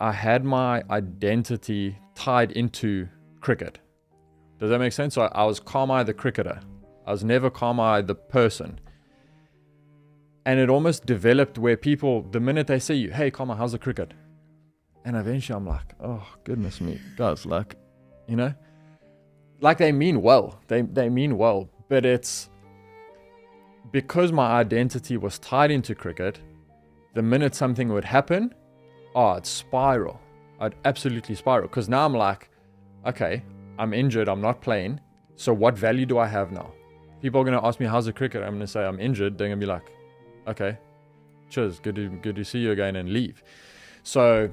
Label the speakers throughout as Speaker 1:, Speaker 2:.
Speaker 1: I had my identity tied into cricket. Does that make sense? So I was Carmi the cricketer. I was never Carmi the person. And it almost developed where people, the minute they say you, hey Carmi, how's the cricket? And eventually I'm like, oh goodness me, guys, like, you know, like they mean well. They mean well, but it's because my identity was tied into cricket. The minute something would happen, I'd spiral. I'd absolutely spiral. Because now I'm like, okay, I'm injured, I'm not playing. So what value do I have now? People are going to ask me, how's the cricket? I'm going to say I'm injured. They're going to be like, okay, cheers, good to see you again, and leave. So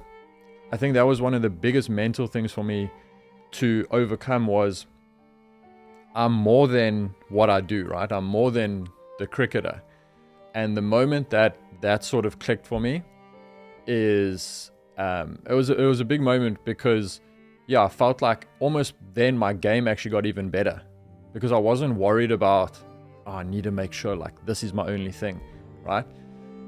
Speaker 1: I think that was one of the biggest mental things for me to overcome was I'm more than what I do, right? I'm more than the cricketer. And the moment that sort of clicked for me is it was a big moment because I felt like almost then my game actually got even better because I wasn't worried about I need to make sure like this is my only thing, right?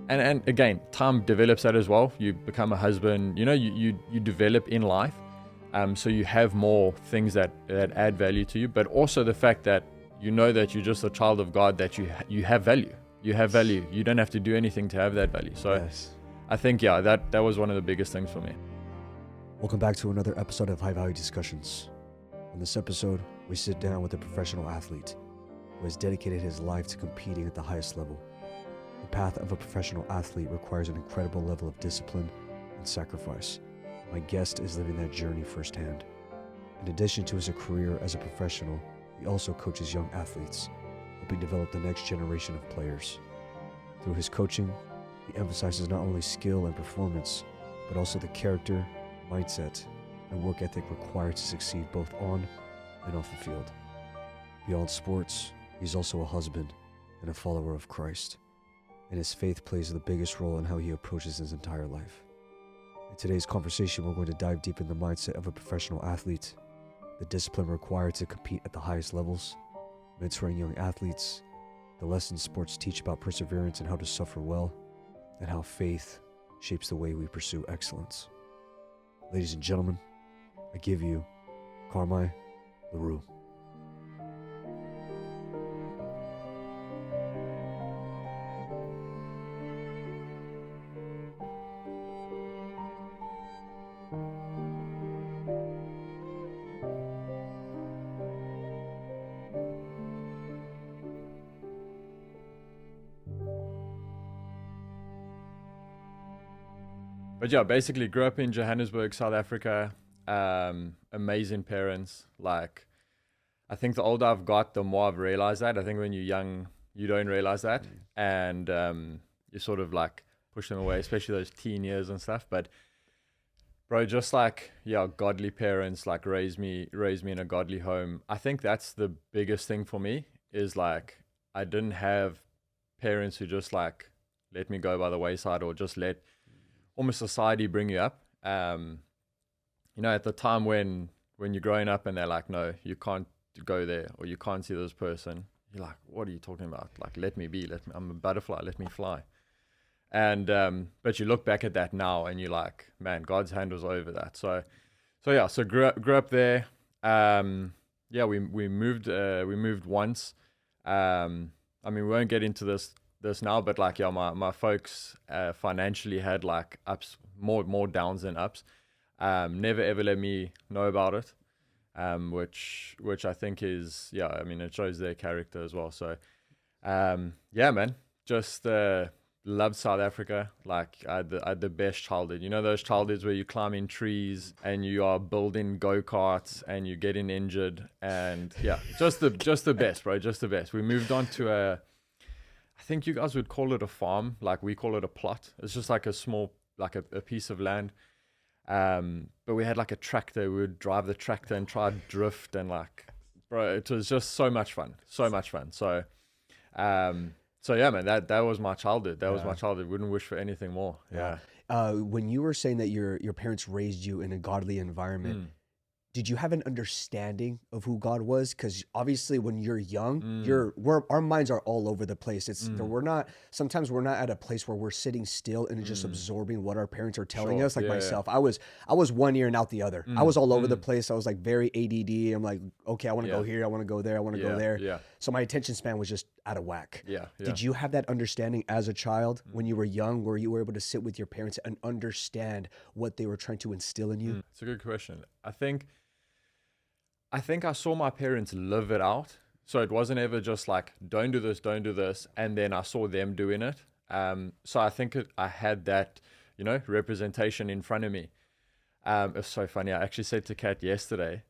Speaker 1: And again, time develops that as well. You become a husband, you develop in life, so you have more things that add value to you, but also the fact that you know that you're just a child of God, that you have value. You have value. You don't have to do anything to have that value. So yes. I think, that was one of the biggest things for me.
Speaker 2: Welcome back to another episode of High Value Discussions. On this episode, we sit down with a professional athlete who has dedicated his life to competing at the highest level. The path of a professional athlete requires an incredible level of discipline and sacrifice. My guest is living that journey firsthand. In addition to his career as a professional, he also coaches young athletes, helping develop the next generation of players. Through his coaching, he emphasizes not only skill and performance, but also the character, mindset, and work ethic required to succeed both on and off the field. Beyond sports, he's also a husband and a follower of Christ, and his faith plays the biggest role in how he approaches his entire life. In today's conversation, we're going to dive deep in the mindset of a professional athlete, the discipline required to compete at the highest levels, mentoring young athletes, the lessons sports teach about perseverance and how to suffer well, and how faith shapes the way we pursue excellence. Ladies and gentlemen, I give you Carmi Le Roux.
Speaker 1: But basically grew up in Johannesburg, South Africa. Amazing parents. Like, I think the older I've got, the more I've realized that. I think when you're young, you don't realize that. And you sort of like push them away, especially those teen years and stuff. But bro, just like, godly parents, like raised me in a godly home. I think that's the biggest thing for me is like, I didn't have parents who just like let me go by the wayside or just let almost society bring you up. At the time when you're growing up and they're like, no, you can't go there or you can't see this person. You're like, what are you talking about? Like, let me be, I'm a butterfly, let me fly. And, but you look back at that now and you're like, man, God's hand was over that. So grew up there. We moved once. We won't get into this now, but like, my folks financially had like ups, more downs than ups. Never ever let me know about it, which I think is, it shows their character as well. So, man, just loved South Africa. Like, I had the best childhood. You know those childhoods where you climb in trees and you are building go-karts and you're getting injured, and just the best, bro, just the best. We moved on to I think you guys would call it a farm, like we call it a plot. It's just like a small, like a piece of land. But we had like a tractor. We would drive the tractor and try to drift, and like, bro, it was just so much fun. So, man, that was my childhood. That was my childhood. Wouldn't wish for anything more. Yeah.
Speaker 2: When you were saying that your parents raised you in a godly environment, did you have an understanding of who God was? Because obviously when you're young, our minds are all over the place. Sometimes we're not at a place where we're sitting still and just absorbing what our parents are telling us. Like myself, I was one ear and out the other. I was all over the place. I was like very ADD. I'm like, okay, I want to go here. I want to go there. I want to go there.
Speaker 1: Yeah.
Speaker 2: So my attention span was just out of whack.
Speaker 1: Yeah.
Speaker 2: Did you have that understanding as a child when you were young, where you were able to sit with your parents and understand what they were trying to instill in you?
Speaker 1: It's a good question. I think I saw my parents live it out. So it wasn't ever just like, don't do this. And then I saw them doing it. So I think I had that, representation in front of me. It's so funny. I actually said to Kat yesterday,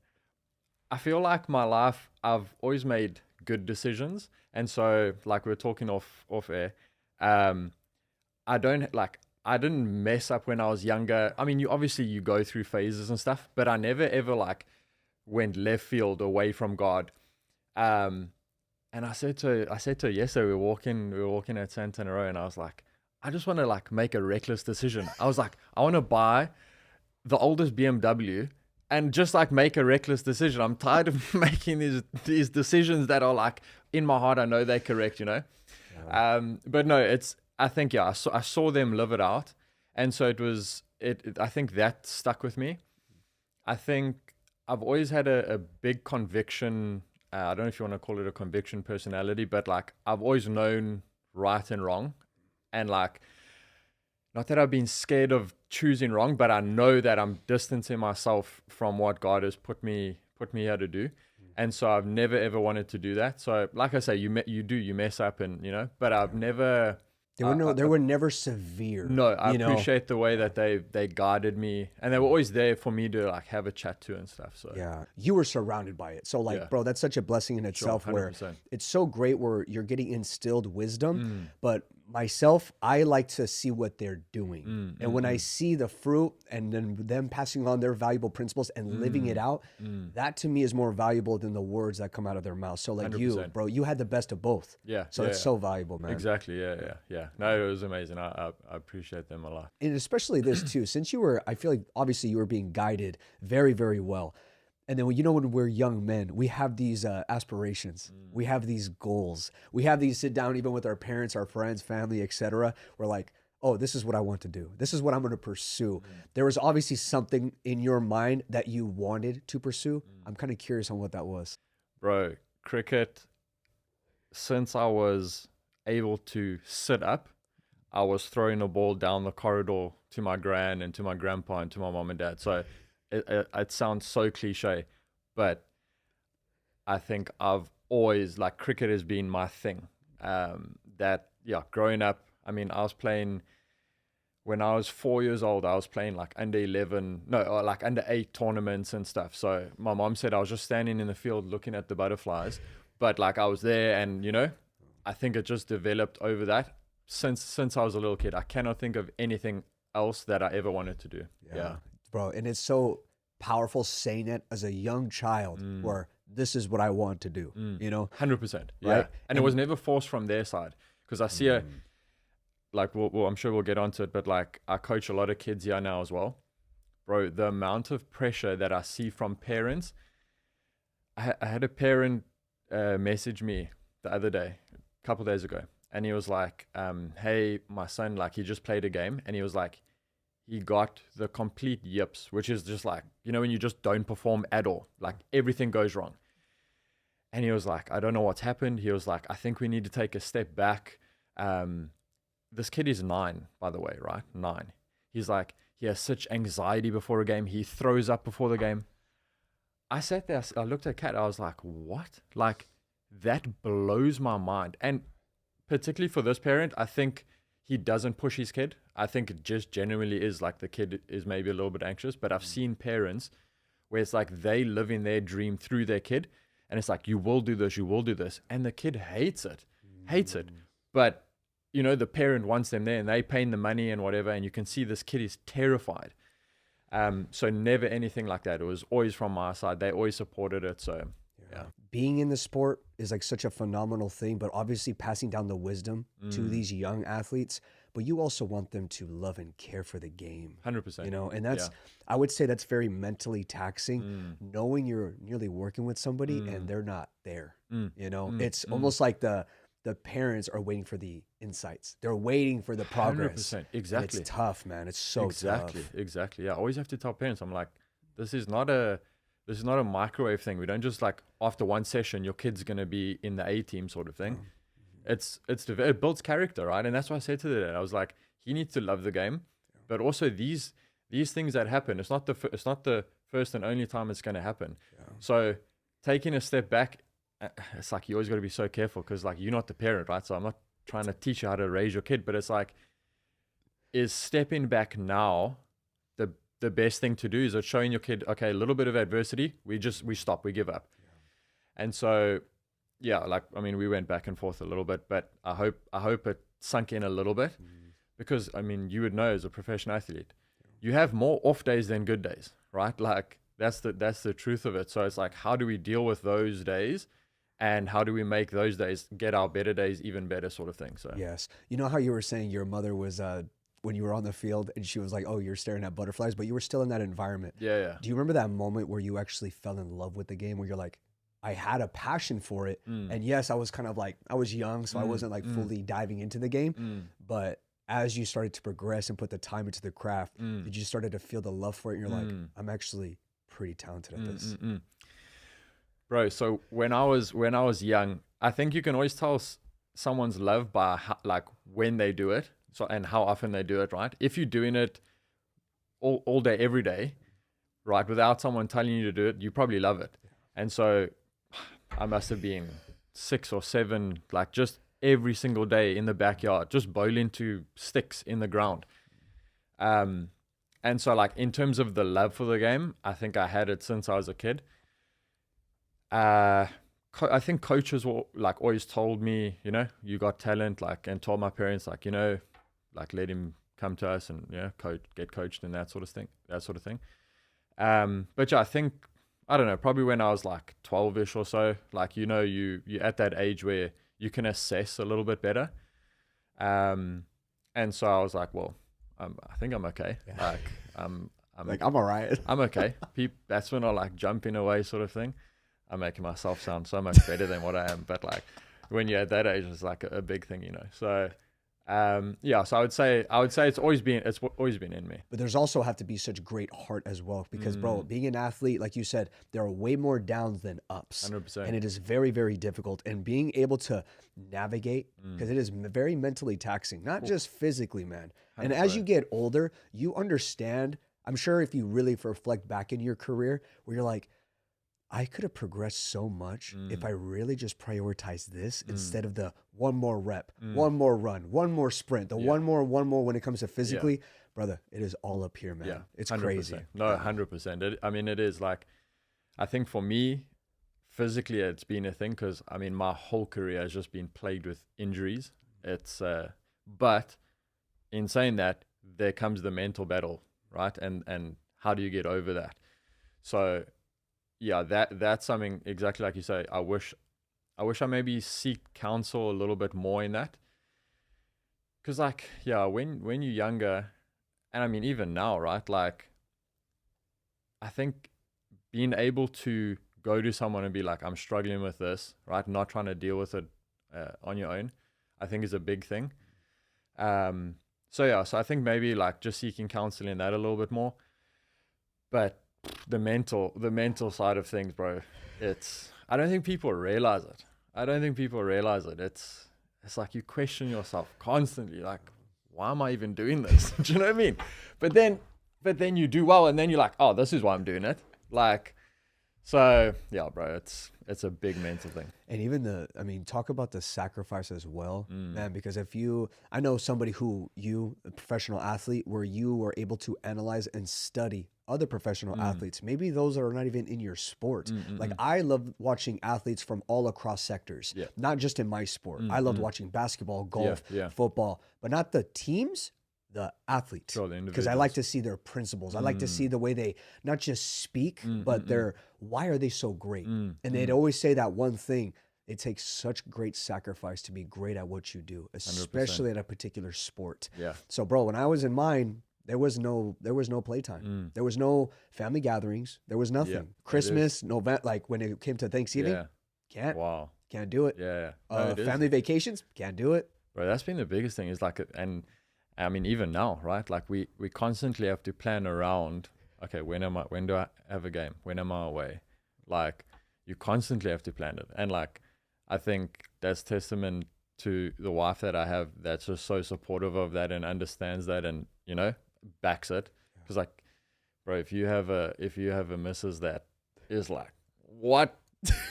Speaker 1: I feel like my life, I've always made good decisions. And so like we're talking off air, I didn't mess up when I was younger. I mean, you go through phases and stuff, but I never ever like went left field away from God. And I said to her yesterday, we were walking at Santana Row, and I was like, I just want to like make a reckless decision. I was like, I want to buy the oldest BMW and just like make a reckless decision. I'm tired of making these decisions that are like in my heart, I know they're correct, Yeah. But no, I think, I saw them live it out. And so I think that stuck with me. I think I've always had a big conviction. I don't know if you want to call it a conviction personality, but like I've always known right and wrong. And like, not that I've been scared of choosing wrong, but I know that I'm distancing myself from what God has put me here to do. And so I've never ever wanted to do that. So like I say, you mess up, and but I've never.
Speaker 2: They were never severe.
Speaker 1: No, I appreciate the way that they guided me, and they were always there for me to like have a chat to and stuff. So
Speaker 2: yeah, you were surrounded by it. So like, bro, that's such a blessing in itself. Sure, where it's so great where you're getting instilled wisdom, but myself, I like to see what they're doing. And when I see the fruit and then them passing on their valuable principles and living it out, that to me is more valuable than the words that come out of their mouth. So like 100%. You, bro, you had the best of both.
Speaker 1: Yeah.
Speaker 2: So it's so valuable, man.
Speaker 1: Exactly. Yeah. No, it was amazing. I appreciate them a lot.
Speaker 2: And especially this too, since I feel like obviously you were being guided very, very well. And then, when we're young men, we have these aspirations. We have these goals. We have these sit down even with our parents, our friends, family, etc. We're like, oh, this is what I want to do. This is what I'm going to pursue. There was obviously something in your mind that you wanted to pursue. I'm kind of curious on what that was.
Speaker 1: Bro, cricket, since I was able to sit up, I was throwing a ball down the corridor to my gran and to my grandpa and to my mom and dad. So it sounds so cliche, but I think I've always, like, cricket has been my thing. Growing up, I mean, I was playing, when I was 4 years old, I was playing like under 8 tournaments and stuff. So my mom said I was just standing in the field looking at the butterflies, but like I was there, and I think it just developed over that since I was a little kid. I cannot think of anything else that I ever wanted to do. Yeah.
Speaker 2: Bro, and it's so powerful saying it as a young child where this is what I want to do,
Speaker 1: 100%. Yeah.
Speaker 2: Right?
Speaker 1: And it was never forced from their side, because I see I'm sure we'll get onto it, but like I coach a lot of kids here now as well. Bro, the amount of pressure that I see from parents. I had a parent message me the other day, a couple days ago, and he was like, hey, my son, like, he just played a game, and he was like, he got the complete yips, which is just like, when you just don't perform at all, like everything goes wrong. And he was like, I don't know what's happened. He was like, I think we need to take a step back. This kid is 9, by the way, right? 9. He's like, he has such anxiety before a game. He throws up before the game. I sat there, I looked at Kat, I was like, what? Like, that blows my mind. And particularly for this parent, I think he doesn't push his kid. I think it just genuinely is like the kid is maybe a little bit anxious, but I've seen parents where it's like they live in their dream through their kid. And it's like, you will do this. And the kid hates it. But, the parent wants them there, and they paying the money and whatever. And you can see this kid is terrified. So never anything like that. It was always from my side. They always supported it. So yeah.
Speaker 2: Being in the sport is like such a phenomenal thing, but obviously passing down the wisdom to these young athletes. but you also want them to love and care for the game.
Speaker 1: 100%.
Speaker 2: You know, and that's, I would say that's very mentally taxing, knowing you're nearly working with somebody and they're not there. You know, it's almost like the parents are waiting for the insights. They're waiting for the progress.
Speaker 1: 100%. Exactly.
Speaker 2: And it's tough, man. It's so tough.
Speaker 1: Exactly. Yeah. I always have to tell parents, I'm like, this is not a microwave thing. We don't just like after one session, your kid's going to be in the A team sort of thing. It builds character, right? And that's why I said to the dad, I was like, he needs to love the game, but also these things that happen, it's not the first and only time it's going to happen. So taking a step back, it's like you always got to be so careful because like you're not the parent, right? So I'm not trying to teach you how to raise your kid, but it's like, is stepping back now the best thing to do? Is it showing your kid, okay, a little bit of adversity, we stop, we give up. And so yeah, like, I mean, we went back and forth a little bit, but I hope it sunk in a little bit because, I mean, you would know as a professional athlete, you have more off days than good days, right? Like that's the truth of it. So it's like, how do we deal with those days and how do we make those days get our better days even better sort of thing? So
Speaker 2: yes. You know how you were saying your mother was, when you were on the field and she was like, oh, you're staring at butterflies, but you were still in that environment.
Speaker 1: Yeah.
Speaker 2: Do you remember that moment where you actually fell in love with the game where you're like, I had a passion for it. And yes, I was kind of like, I was young, so I wasn't like fully diving into the game. But as you started to progress and put the time into the craft, did you started to feel the love for it? And you're like, I'm actually pretty talented at this.
Speaker 1: Bro, so when I was young, I think you can always tell someone's love by like when they do it, so and how often they do it, right? If you're doing it all day, every day, right, without someone telling you to do it, you probably love it. And so I must have been 6 or 7, like just every single day in the backyard, just bowling to sticks in the ground. And so like in terms of the love for the game, I think I had it since I was a kid. I think coaches were like always told me, you know, you got talent, like, and told my parents like, you know, like let him come to us and get coached and that sort of thing. But yeah, I think, I don't know, probably when I was like 12ish or so, like, you know, you're at that age where you can assess a little bit better. And so I was like, well, I think I'm okay. Like, I'm
Speaker 2: all right.
Speaker 1: I'm okay. That's when I like jumping away sort of thing. I'm making myself sound so much better than what I am. But like when you're at that age, it's like a big thing, you know? So, so I would say it's always been in me.
Speaker 2: But there's also have to be such great heart as well because bro, being an athlete, like you said, there are way more downs than ups.
Speaker 1: 100%.
Speaker 2: And it is very, very difficult. And being able to navigate, because it is very mentally taxing, not just physically, man. 100%. And as you get older, you understand, I'm sure if you really reflect back in your career where you're like, I could have progressed so much if I really just prioritized this instead of the one more rep, one more run, one more sprint, the one more when it comes to physically. Brother, it is all up here, man. Yeah, it's 100%. Crazy.
Speaker 1: No, 100%. I mean, it is like, I think for me, physically, it's been a thing because, I mean, my whole career has just been plagued with injuries. It's, but in saying that, there comes the mental battle, right? And how do you get over that? So, yeah, that's something exactly like you say. I wish I maybe seek counsel a little bit more in that. Cause like, yeah, when you're younger, and I mean even now, right? Like, I think being able to go to someone and be like, I'm struggling with this, right? Not trying to deal with it on your own, I think is a big thing. So I think maybe like just seeking counsel in that a little bit more, but the mental side of things, bro, I don't think people realize it. It's like you question yourself constantly, like, why am I even doing this? Do you know what I mean? But then you do well and then you're like, oh, this is why I'm doing it. Like, so yeah, bro, it's a big mental thing.
Speaker 2: And even talk about the sacrifice as well, man, because I know somebody a professional athlete, where you were able to analyze and study other professional athletes, maybe those that are not even in your sport. Like, I love watching athletes from all across sectors, not just in my sport. I loved watching basketball, golf, football, but not the teams, the athletes, because I like to see their principles. I like to see the way they not just speak, but why are they so great? And they'd always say that one thing. it takes such great sacrifice to be great at what you do, especially
Speaker 1: 100%.
Speaker 2: at a particular sport.
Speaker 1: Yeah.
Speaker 2: So, bro, when I was in mine, there was no playtime. There was no family gatherings. There was nothing.
Speaker 1: Yeah,
Speaker 2: Christmas, November, like when it came to Thanksgiving,
Speaker 1: Yeah. Wow.
Speaker 2: can't do it.
Speaker 1: Yeah. No, it is.
Speaker 2: Family vacations, can't do it.
Speaker 1: Bro, that's been the biggest thing is like, and I mean, even now, right? Like we constantly have to plan around, okay, when do I have a game? When am I away? Like you constantly have to plan it. And like, I think that's testament to the wife that I have that's just so supportive of that and understands that and, you know, backs it. Cause like, bro, if you have a missus that is like, what?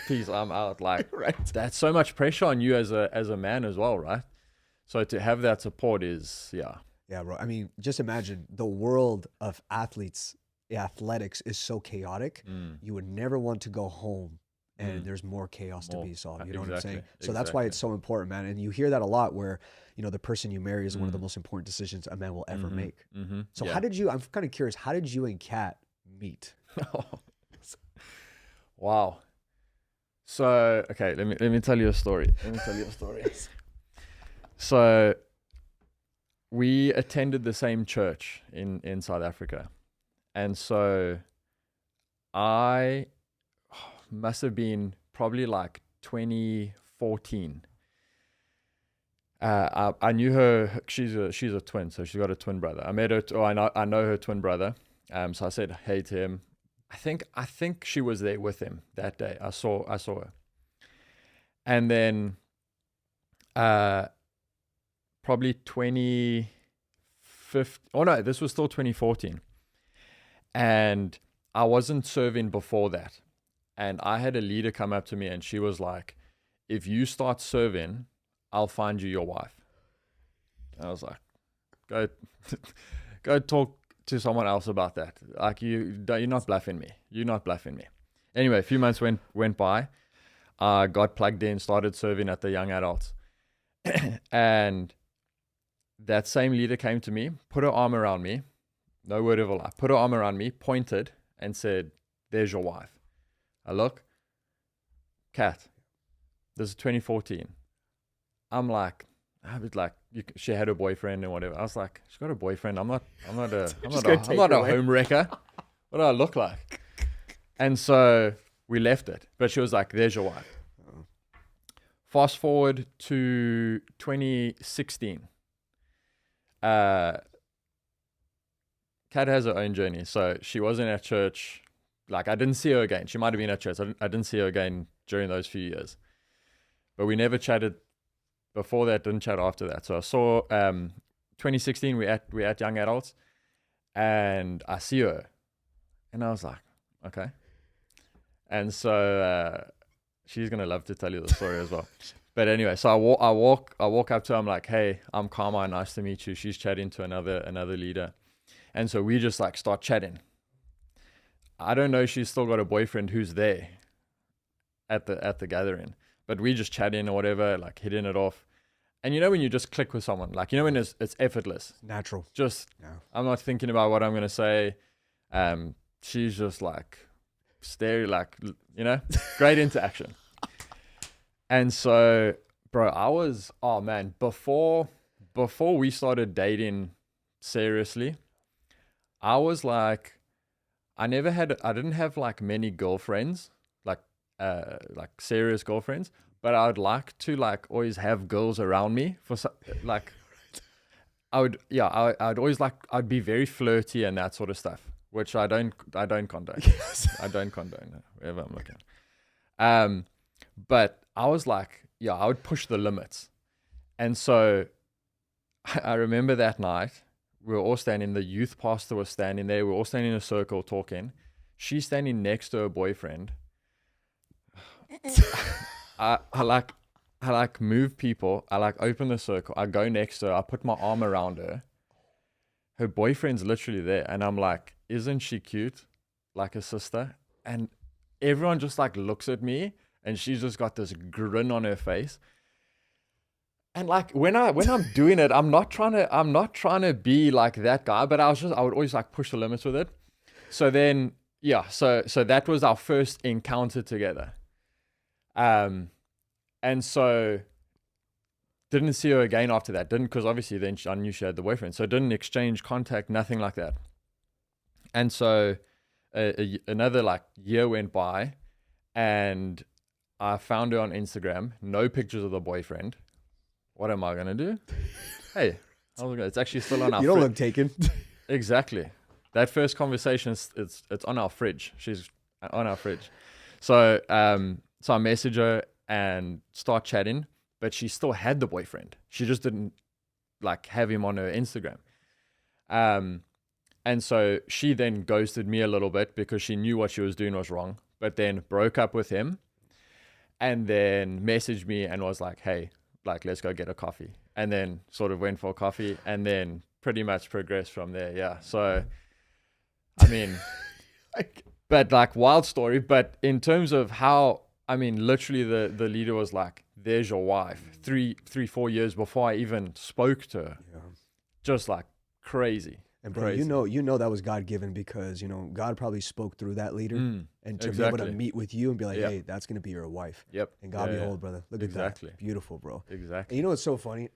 Speaker 1: Please, I'm out. Like,
Speaker 2: Right.
Speaker 1: That's so much pressure on you as a man as well, right? So to have that support is,
Speaker 2: Yeah, bro. I mean, just imagine the world of athletics is so chaotic. You would never want to go home and there's more chaos to be solved. You know what I'm saying? So that's why it's so important, man. And you hear that a lot where, you know, the person you marry is one of the most important decisions a man will ever make. So how did you, I'm kind of curious, how did you and Kat meet?
Speaker 1: Wow. So, okay, let me tell you a story. So we attended the same church in South Africa. And so I must have been probably like 2014. I knew her. She's a twin, so she's got a twin brother. I met her. I know her twin brother. So I said hey to him. I think she was there with him that day. I saw her. And then, probably 2015. Oh no, this was still 2014. And I wasn't serving before that. And I had a leader come up to me and she was like, if you start serving, I'll find you your wife. And I was like, go talk to someone else about that. Like you're not bluffing me. You're not bluffing me. Anyway, a few months went by. I got plugged in, started serving at the young adults. And that same leader came to me, put her arm around me, no word of a lie, put her arm around me, pointed and said, there's your wife. I look, Kat, this is 2014. I was like, she had a boyfriend and whatever. I was like, she's got a boyfriend. I'm not a home wrecker. What do I look like? And so we left it. But she was like, there's your wife. Fast forward to 2016. Kat has her own journey. So she wasn't at church. Like I didn't see her again. She might have been at church. I didn't see her again during those few years. But we never chatted before that, didn't chat after that. So I saw 2016, we at young adults and I see her and I was like, okay. And so she's going to love to tell you the story as well. But anyway, so I walk up to her. I'm like, hey, I'm Carmi. Nice to meet you. She's chatting to another leader. And so we just like start chatting. I don't know. She's still got a boyfriend who's there at the gathering, but we just chatting or whatever, like hitting it off. And you know, when you just click with someone, like, you know, when it's effortless,
Speaker 2: Natural.
Speaker 1: just, I'm not thinking about what I'm going to say. She's just like staring, like, you know, great interaction. And so, bro, before we started dating seriously, I was like, I didn't have like many girlfriends, like serious girlfriends, but I would like to like always have girls around me for like, I'd always like, I'd be very flirty and that sort of stuff, which I don't condone. I don't condone wherever I'm looking. But I was like, I would push the limits. And so I remember that night, we were all standing, the youth pastor was standing there, we were all standing in a circle talking. She's standing next to her boyfriend. I move people, I like open the circle, I go next to her, I put my arm around her. Her boyfriend's literally there, and I'm like, isn't she cute? Like a sister? And everyone just like looks at me, and she's just got this grin on her face. And like when I'm doing it, I'm not trying to be like that guy, but I would always like push the limits with it. So then, so that was our first encounter together. And so didn't see her again after that. Didn't, because obviously then I knew she had the boyfriend. So didn't exchange contact, nothing like that. And so another like year went by, and I found her on Instagram. No pictures of the boyfriend. What am I gonna do? Hey, it's actually still on our.
Speaker 2: You don't look taken.
Speaker 1: Exactly. That first conversation, it's on our fridge. She's on our fridge. So so I message her and start chatting, but she still had the boyfriend. She just didn't like have him on her Instagram. And so she then ghosted me a little bit because she knew what she was doing was wrong, but then broke up with him and then messaged me and was like, hey, like, let's go get a coffee. And then sort of went for a coffee and then pretty much progressed from there. Yeah. So, I mean, but like wild story, but in terms of how, I mean, literally the leader was like, there's your wife 4 years before I even spoke to her.
Speaker 2: Yeah.
Speaker 1: Just like crazy.
Speaker 2: And bro,
Speaker 1: crazy.
Speaker 2: you know that was God given because, you know, God probably spoke through that leader and to be able to meet with you and be like, hey, that's going to be your wife.
Speaker 1: Yep.
Speaker 2: And God behold, brother, look at that. Beautiful, bro.
Speaker 1: Exactly.
Speaker 2: And you know what's so funny?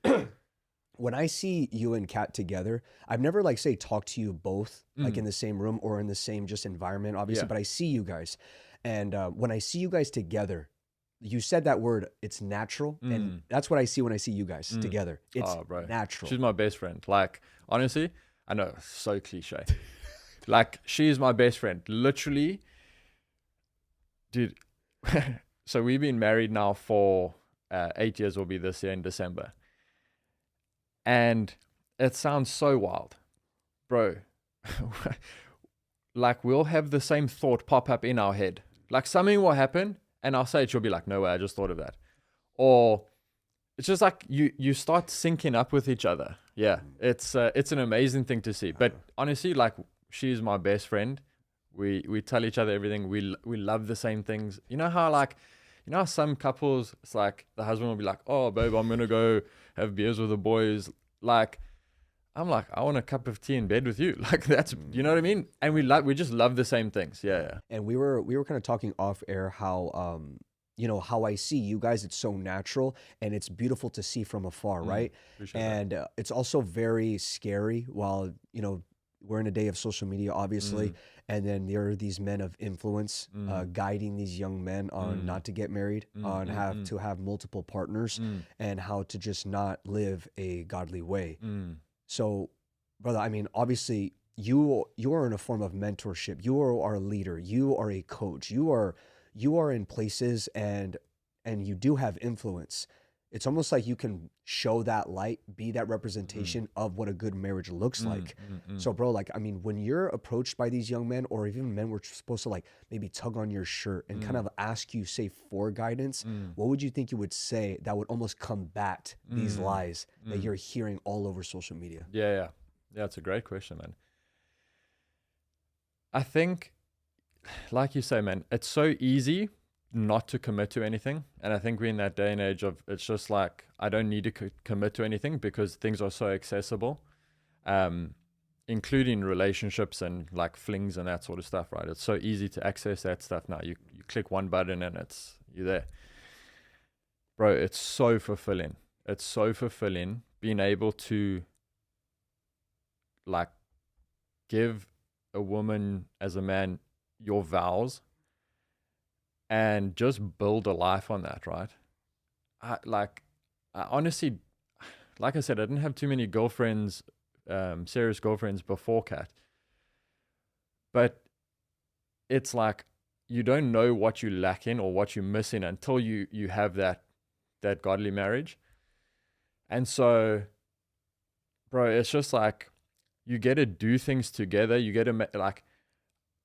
Speaker 2: When I see you and Kat together, I've never like say talked to you both like in the same room or in the same just environment, obviously, but I see you guys. And when I see you guys together, you said that word, it's natural. And that's what I see when I see you guys together. It's natural.
Speaker 1: She's my best friend. Like, honestly, I know, so cliche. Like, she's my best friend. Literally, dude. So we've been married now for 8 years, will be this year in December. And it sounds so wild. Bro, like, we'll have the same thought pop up in our head. Like, something will happen, and I'll say it, she'll be like, no way, I just thought of that. Or it's just like you start syncing up with each other. Yeah, it's an amazing thing to see. But honestly, like, she's my best friend. We tell each other everything. We love the same things. You know how like, you know how some couples, it's like the husband will be like, oh babe, I'm gonna go have beers with the boys. Like, I'm like, I want a cup of tea in bed with you. Like, that's, you know what I mean? And we just love the same things. Yeah.
Speaker 2: And we were kind of talking off air how you know, how I see you guys, it's so natural and it's beautiful to see from afar, right? And it's also very scary while, you know, we're in a day of social media, obviously, and then there are these men of influence guiding these young men on not to get married, on to have multiple partners, and how to just not live a godly way. So, brother, I mean, obviously, you are in a form of mentorship. You are our leader. You are a coach. You are in places and you do have influence. It's almost like you can show that light, be that representation of what a good marriage looks like. So, bro, like, I mean, when you're approached by these young men, or even men were supposed to like maybe tug on your shirt and kind of ask you, say, for guidance, what would you think you would say that would almost combat these lies that you're hearing all over social media?
Speaker 1: Yeah, it's a great question, man. I think, like you say, man, it's so easy not to commit to anything. And I think we're in that day and age of, it's just like, I don't need to commit to anything because things are so accessible, including relationships and like flings and that sort of stuff, right? It's so easy to access that stuff now. You click one button and you're there. Bro, it's so fulfilling. It's so fulfilling being able to like give a woman as a man your vows and just build a life on that, right? I honestly, like I said, I didn't have too many girlfriends, serious girlfriends before Kat. But it's like, you don't know what you lack in or what you're missing until you have that godly marriage. And so, bro, it's just like, you get to do things together. You get to like,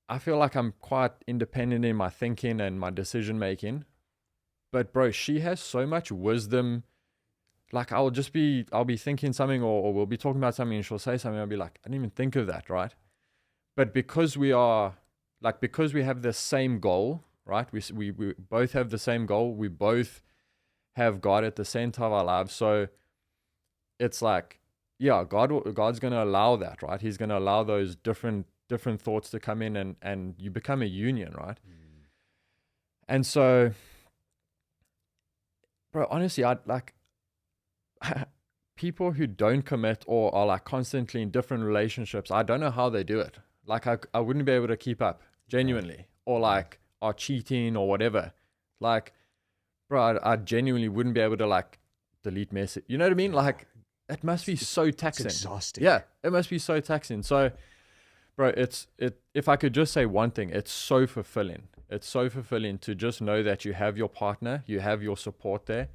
Speaker 1: I feel like I'm quite independent in my thinking and my decision making, but bro, she has so much wisdom. Like, I'll be thinking something, or we'll be talking about something and she'll say something. I'll be like, I didn't even think of that. Right. But because we have the same goal, right? We both have the same goal. We both have God at the center of our lives. So it's like, yeah, God's going to allow that, right? He's going to allow those different thoughts to come in and you become a union, right? And so bro, honestly, I'd like people who don't commit or are like constantly in different relationships. I don't know how they do it. Like I wouldn't be able to keep up genuinely, or like are cheating or whatever. Like, bro, I genuinely wouldn't be able to like delete message. You know what I mean? Like, it must be so taxing.
Speaker 2: It's exhausting.
Speaker 1: Yeah, it must be so taxing. So, bro, if I could just say one thing, it's so fulfilling. It's so fulfilling to just know that you have your partner, you have your support there.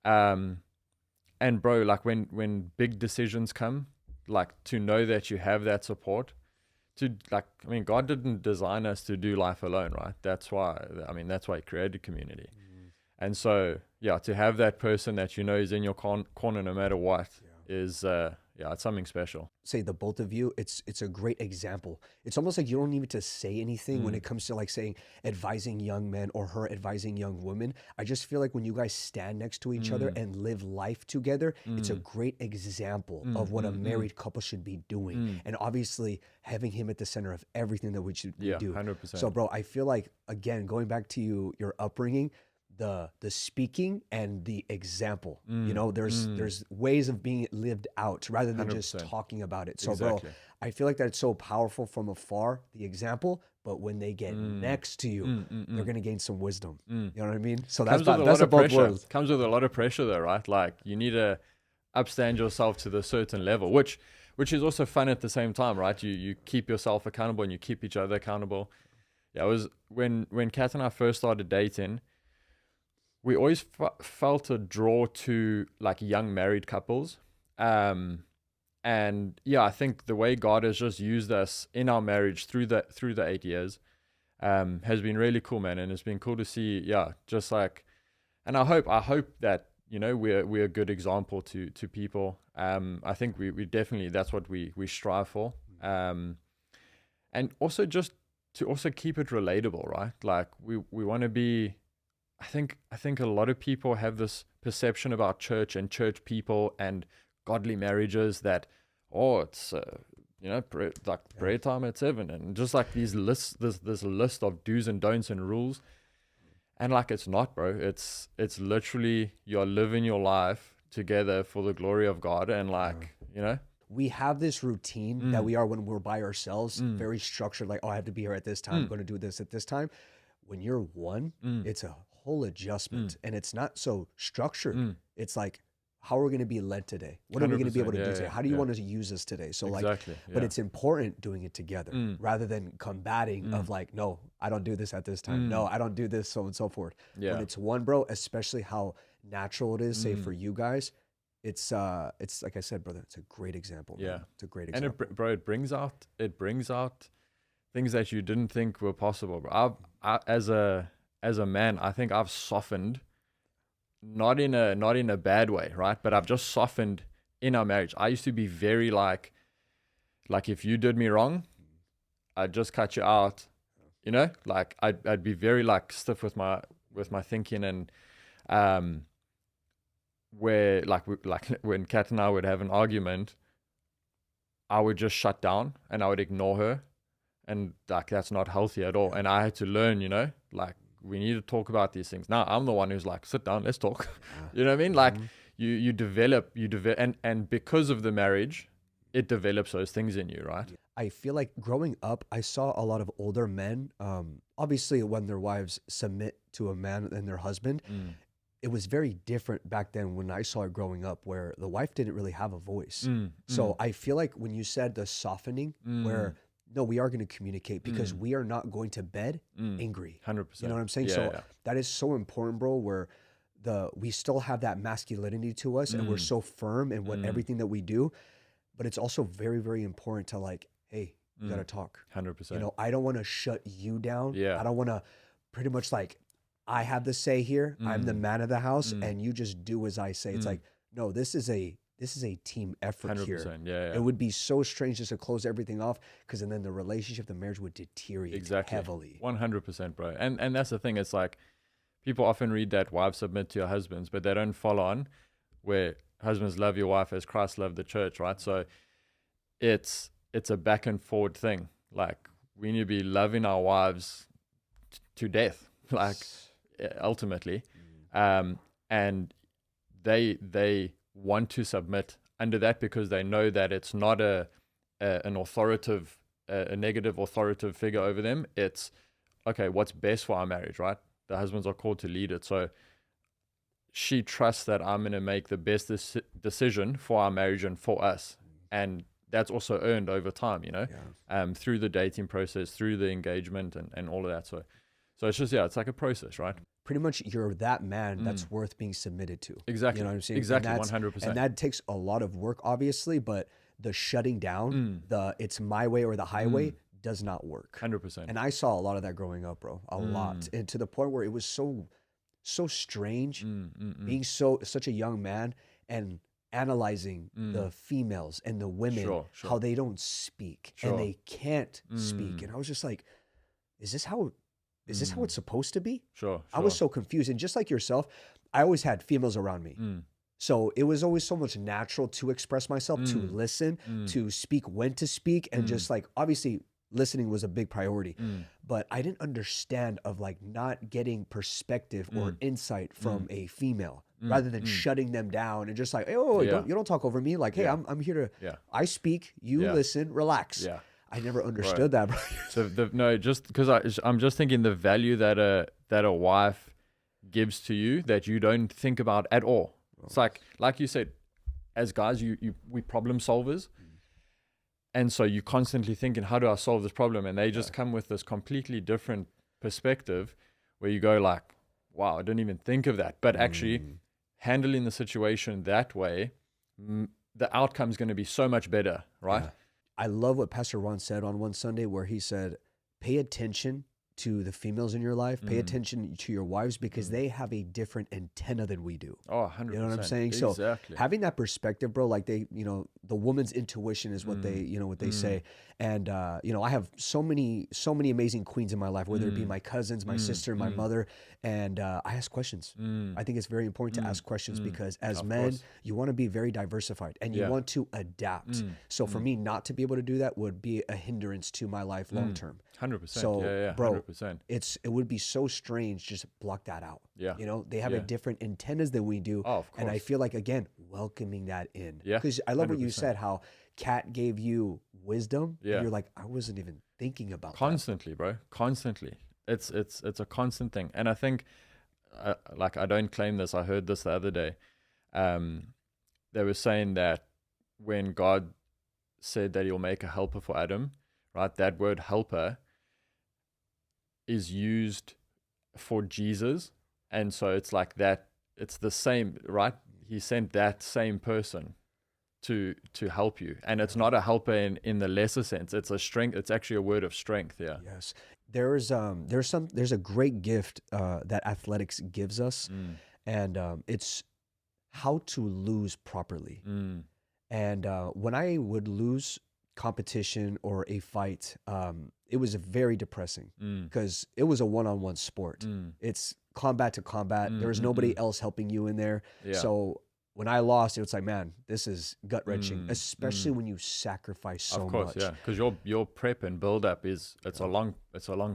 Speaker 1: And bro, like when big decisions come, like to know that you have that support. To like, I mean, God didn't design us to do life alone, right? That's why He created community. And so, yeah, to have that person that you know is in your corner no matter what is, it's something special.
Speaker 2: Say the both of you, it's a great example. It's almost like you don't need to say anything when it comes to like saying advising young men or her advising young women. I just feel like when you guys stand next to each other and live life together, it's a great example of what a married couple should be doing. And obviously having him at the center of everything that we do.
Speaker 1: 100%.
Speaker 2: So bro, I feel like, again, going back to your upbringing, the speaking and the example, you know, there's ways of being lived out rather than
Speaker 1: 100%.
Speaker 2: just talking about it. So
Speaker 1: Exactly.
Speaker 2: bro, I feel like that's so powerful from afar, the example, but when they get next to you, they're going to gain some wisdom. You know what I mean? So that's
Speaker 1: Comes with a
Speaker 2: that's
Speaker 1: lot of
Speaker 2: both
Speaker 1: pressure.
Speaker 2: worlds.
Speaker 1: Comes with a lot of pressure though, right? Like you need to upstand yourself to the certain level, which is also fun at the same time, right? You keep yourself accountable and you keep each other accountable. Yeah, it was when Kat and I first started dating, we always felt a draw to like young married couples. And yeah, I think the way God has just used us in our marriage through the 8 years has been really cool, man. And it's been cool to see, just like, and I hope that, you know, we're a good example to people. I think we definitely, that's what we strive for. And also just to also keep it relatable, right? Like we want to be, I think a lot of people have this perception about church and church people and godly marriages that, it's prayer time at 7 and just like these lists, this list of do's and don'ts and rules, and like it's not, bro. It's literally you're living your life together for the glory of God, and like you know.
Speaker 2: We have this routine that we are when we're by ourselves, very structured. Like, I have to be here at this time. I'm going to do this at this time. When you're one, it's a whole adjustment, and it's not so structured. It's like, how are we going to be led today? What are we going to be able to do today? How do you want to use this today? So
Speaker 1: Exactly,
Speaker 2: but it's important doing it together rather than combating of like, no, I don't do this at this time. No, I don't do this, so and so forth.
Speaker 1: Yeah.
Speaker 2: When it's one, bro, especially how natural it is, say for you guys, it's like I said, brother, it's a great example. Man.
Speaker 1: Yeah.
Speaker 2: It's a great example.
Speaker 1: And it brings out things that you didn't think were possible. I as a man, I think I've softened, not in a bad way, right? But I've just softened in our marriage. I used to be very like if you did me wrong, I'd just cut you out, you know? Like I'd be very like stiff with my thinking, and where like when Kat and I would have an argument, I would just shut down and I would ignore her, and like that's not healthy at all. And I had to learn, you know, like we need to talk about these things. Now I'm the one who's like, sit down, let's talk. You know what I mean? Like you develop, and because of the marriage, it develops those things in you, right?
Speaker 2: I feel like growing up, I saw a lot of older men, obviously when their wives submit to a man and their husband, it was very different back then when I saw it growing up, where the wife didn't really have a voice. So I feel like when you said the softening, where no, we are going to communicate because we are not going to bed angry.
Speaker 1: 100%.
Speaker 2: You know what I'm saying? That is so important, bro, where we still have that masculinity to us and we're so firm in what everything that we do. But it's also very, very important to like, hey, you got to talk.
Speaker 1: 100%.
Speaker 2: You know, I don't want to shut you down.
Speaker 1: Yeah.
Speaker 2: I don't want to pretty much like, I have the say here. I'm the man of the house and you just do as I say. It's like, no, this is a team effort
Speaker 1: 100%.
Speaker 2: here.
Speaker 1: Yeah.
Speaker 2: It would be so strange just to close everything off, because then the relationship, the marriage would deteriorate heavily.
Speaker 1: 100%, bro. And that's the thing. It's like people often read that wives submit to your husbands, but they don't follow on where husbands love your wife as Christ loved the church, right? So it's a back and forward thing. Like we need to be loving our wives to death, like ultimately. and they want to submit under that because they know that it's not an authoritative, a negative authoritative figure over them. It's okay, what's best for our marriage, right? The husbands are called to lead it. So she trusts that I'm going to make the best decision for our marriage and for us. And that's also earned over time, through the dating process, through the engagement and all of that. So it's just, it's like a process, right?
Speaker 2: Pretty much you're that man that's worth being submitted to.
Speaker 1: Exactly.
Speaker 2: You know what I'm saying?
Speaker 1: Exactly, 100%.
Speaker 2: And that takes a lot of work, obviously, but the shutting down, it's my way or the highway does not work.
Speaker 1: 100%.
Speaker 2: And I saw a lot of that growing up, bro. A lot. And to the point where it was so strange being such a young man and analyzing the females and the women, how they don't speak and they can't speak. And I was just like, is this how it's supposed to be?
Speaker 1: Sure.
Speaker 2: I was so confused. And just like yourself, I always had females around me. So it was always so much natural to express myself, to listen, to speak when to speak. And just like, obviously listening was a big priority, but I didn't understand of like not getting perspective or insight from a female rather than shutting them down and just like, hey, you don't talk over me. Like, hey, I'm here to, I speak, you listen, relax.
Speaker 1: Yeah.
Speaker 2: I never understood that, bro.
Speaker 1: So just because I'm just thinking the value that a wife gives to you that you don't think about at all. It's like you said, as guys, we problem solvers. And so you're constantly thinking, how do I solve this problem? And they just come with this completely different perspective where you go like, wow, I didn't even think of that. But actually handling the situation that way, the outcome is going to be so much better, right?
Speaker 2: Yeah. I love what Pastor Ron said on one Sunday where he said, pay attention to the females in your life, pay attention to your wives because they have a different antenna than we do.
Speaker 1: Oh, 100%.
Speaker 2: You know what I'm saying?
Speaker 1: Exactly.
Speaker 2: So having that perspective, bro, like they, the woman's intuition is what they, what they say. And, I have so many amazing queens in my life, whether it be my cousins, my sister, my mother, and I ask questions. I think it's very important to ask questions because as men, you want to be very diversified and you want to adapt. So for me not to be able to do that would be a hindrance to my life long term.
Speaker 1: 100%.
Speaker 2: So, bro,
Speaker 1: 100%.
Speaker 2: It would be so strange just block that out.
Speaker 1: Yeah.
Speaker 2: They have a different antennas than we do.
Speaker 1: Oh, of course.
Speaker 2: And I feel like, again, welcoming that in.
Speaker 1: Yeah.
Speaker 2: Because I love
Speaker 1: 100%.
Speaker 2: what you said, how Kat gave you wisdom.
Speaker 1: Yeah.
Speaker 2: And you're like, I wasn't even thinking about
Speaker 1: constantly, bro. Constantly. It's a constant thing. And I think, I don't claim this. I heard this the other day. They were saying that when God said that he'll make a helper for Adam, right? That word helper is used for Jesus. And so it's like that, it's the same, right? He sent that same person to help you. And it's not a helper in the lesser sense. It's a strength. It's actually a word of strength. Yeah.
Speaker 2: Yes. There's a great gift that athletics gives us. And it's how to lose properly. And when I would lose competition or a fight, it was very depressing because it was a one-on-one sport. It's combat to combat. There was nobody else helping you in there. Yeah. So when I lost, it was like, man, this is gut-wrenching, especially when you sacrifice so much.
Speaker 1: Of course, yeah, because your prep and build-up it's a long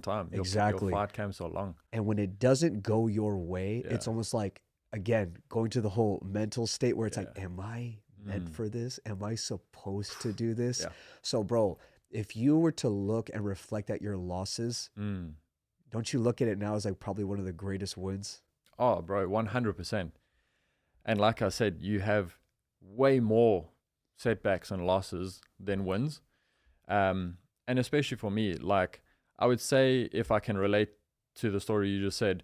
Speaker 1: time.
Speaker 2: Exactly.
Speaker 1: Your fight camps are long.
Speaker 2: And when it doesn't go your way, it's almost like, again, going to the whole mental state where it's like, am I meant for this? Am I supposed to do this? Yeah. So, bro, if you were to look and reflect at your losses, don't you look at it now as like probably one of the greatest wins?
Speaker 1: Oh, bro, 100%. And like I said, you have way more setbacks and losses than wins. And especially for me, like I would say, if I can relate to the story you just said,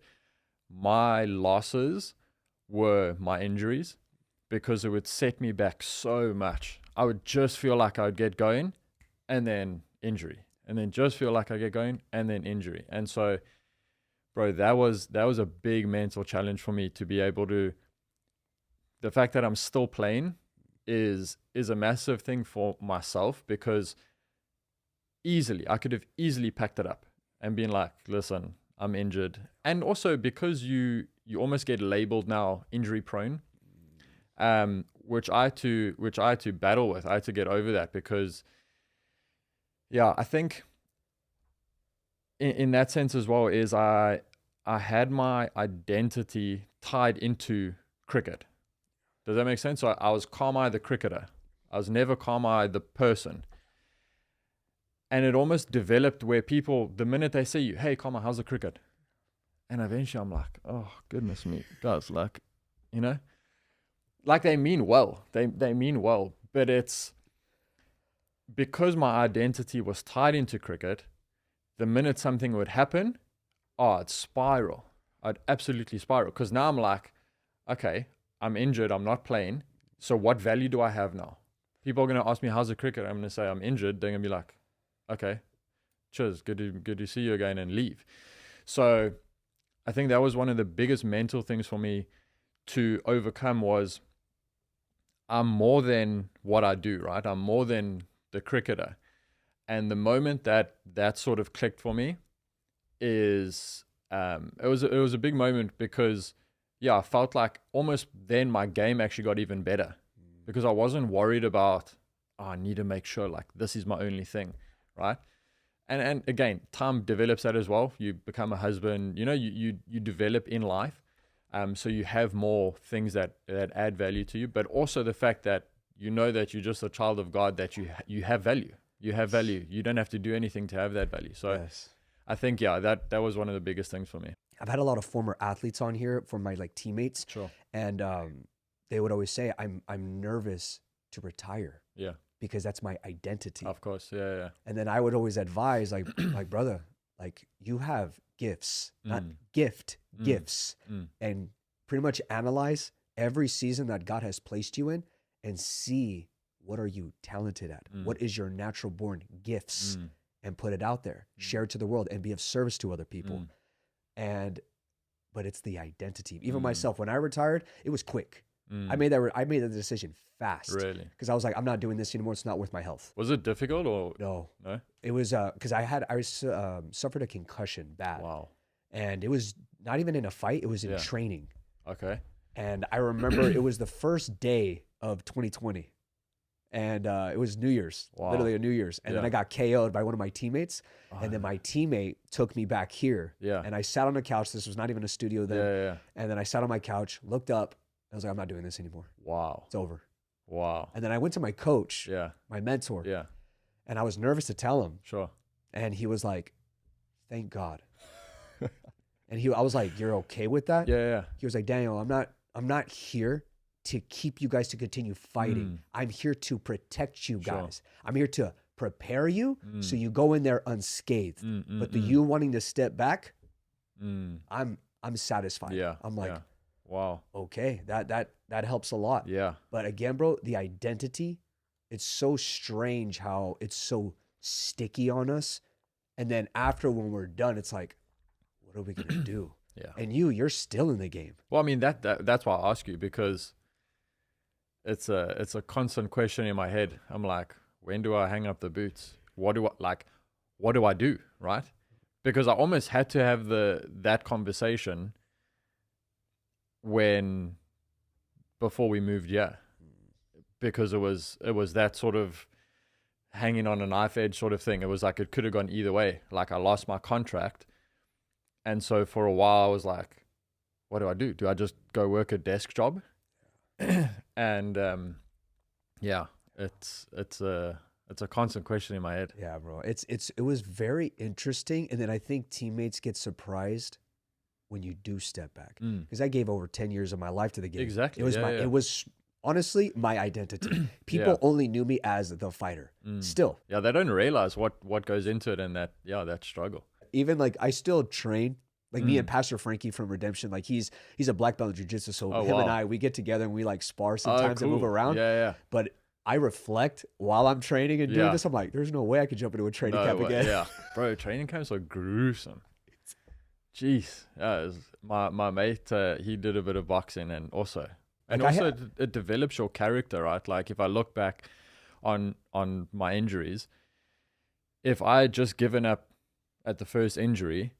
Speaker 1: my losses were my injuries because it would set me back so much. I would just feel like I would get going and then injury, and then just feel like I get going and then injury. And so, bro, that was a big mental challenge for me to be able to. The fact that I'm still playing is a massive thing for myself because I could have easily packed it up and been like, listen, I'm injured. And also because you almost get labeled now injury prone, which I had to battle with. I had to get over that because, yeah, I think in that sense as well is I I had my identity tied into cricket. Does that make sense? So I was Carmi the cricketer. I was never Carmi the person. And it almost developed where people, the minute they say you, hey, Carmi, how's the cricket? And eventually I'm like, oh, goodness me, guys, like, you know, like they mean well. They mean well. But it's because my identity was tied into cricket, the minute something would happen, it'd spiral. I'd absolutely spiral. Because now I'm like, okay, I'm injured. I'm not playing. So what value do I have now? People are going to ask me, how's the cricket? I'm going to say, I'm injured. They're going to be like, okay, cheers. Good to see you again, and leave. So I think that was one of the biggest mental things for me to overcome was I'm more than what I do, right? I'm more than the cricketer. And the moment that sort of clicked for me is it was a big moment because I felt like almost then my game actually got even better because I wasn't worried about I need to make sure like this is my only thing, right? And again, time develops that as well. You become a husband, you develop in life. So you have more things that add value to you, but also the fact that you know that you're just a child of God, that you have value. You have value. You don't have to do anything to have that value. So yes. I think, that was one of the biggest things for me.
Speaker 2: I've had a lot of former athletes on here for my like teammates.
Speaker 1: Sure.
Speaker 2: And they would always say, I'm nervous to retire.
Speaker 1: Yeah.
Speaker 2: Because that's my identity.
Speaker 1: Of course. Yeah.
Speaker 2: And then I would always advise like brother, like you have gifts, not gifts. And pretty much analyze every season that God has placed you in and see what are you talented at? What is your natural born gifts? And put it out there, share it to the world and be of service to other people. But it's the identity. Even myself, when I retired, it was quick. I made the decision fast.
Speaker 1: Really?
Speaker 2: Because I was like, I'm not doing this anymore. It's not worth my health.
Speaker 1: Was it difficult or
Speaker 2: no?
Speaker 1: No.
Speaker 2: It was because I suffered a concussion bad.
Speaker 1: Wow.
Speaker 2: And it was not even in a fight. It was in training.
Speaker 1: Okay.
Speaker 2: And I remember it was the first day of 2020. And it was New Year's, literally a New Year's. And then I got KO'd by one of my teammates. And then my teammate took me back here.
Speaker 1: Yeah.
Speaker 2: And I sat on the couch. This was not even a studio then.
Speaker 1: Yeah.
Speaker 2: And then I sat on my couch, looked up. I was like, I'm not doing this anymore.
Speaker 1: Wow.
Speaker 2: It's over.
Speaker 1: Wow.
Speaker 2: And then I went to my coach, my mentor.
Speaker 1: Yeah.
Speaker 2: And I was nervous to tell him.
Speaker 1: Sure.
Speaker 2: And he was like, thank God. And I was like, you're okay with that?
Speaker 1: Yeah.
Speaker 2: He was like, Daniel, I'm not here to keep you guys to continue fighting. I'm here to protect you guys. Sure. I'm here to prepare you so you go in there unscathed. But you wanting to step back, I'm satisfied.
Speaker 1: Yeah.
Speaker 2: I'm like,
Speaker 1: wow.
Speaker 2: Okay, that helps a lot.
Speaker 1: Yeah.
Speaker 2: But again, bro, the identity, it's so strange how it's so sticky on us. And then after when we're done, it's like, what are we gonna do?
Speaker 1: Yeah.
Speaker 2: And you're still in the game.
Speaker 1: Well, I mean that's why I ask you, because it's a constant question in my head. I'm like, when do I hang up the boots? What do I do? Right? Because I almost had to have that conversation before we moved, because it was that sort of hanging on a knife edge sort of thing. It was like it could have gone either way. Like I lost my contract, and so for a while I was like, what do I do? Do I just go work a desk job? And it's a constant question in my head.
Speaker 2: Yeah, bro. It was very interesting, and then I think teammates get surprised when you do step back, because I gave over 10 years of my life to the game.
Speaker 1: Exactly.
Speaker 2: It was honestly my identity. People only knew me as the fighter. Still.
Speaker 1: Yeah, they don't realize what goes into it, and that struggle.
Speaker 2: Even like I still train. Like me and Pastor Frankie from Redemption, like he's a black belt in jiu-jitsu. So and I, we get together and we like spar sometimes and move around.
Speaker 1: Yeah.
Speaker 2: But I reflect while I'm training and doing this. I'm like, there's no way I could jump into a training camp again.
Speaker 1: Yeah, bro, training camps are gruesome. Jeez, my mate, he did a bit of boxing and it develops your character, right? Like if I look back on my injuries, if I had just given up at the first injury,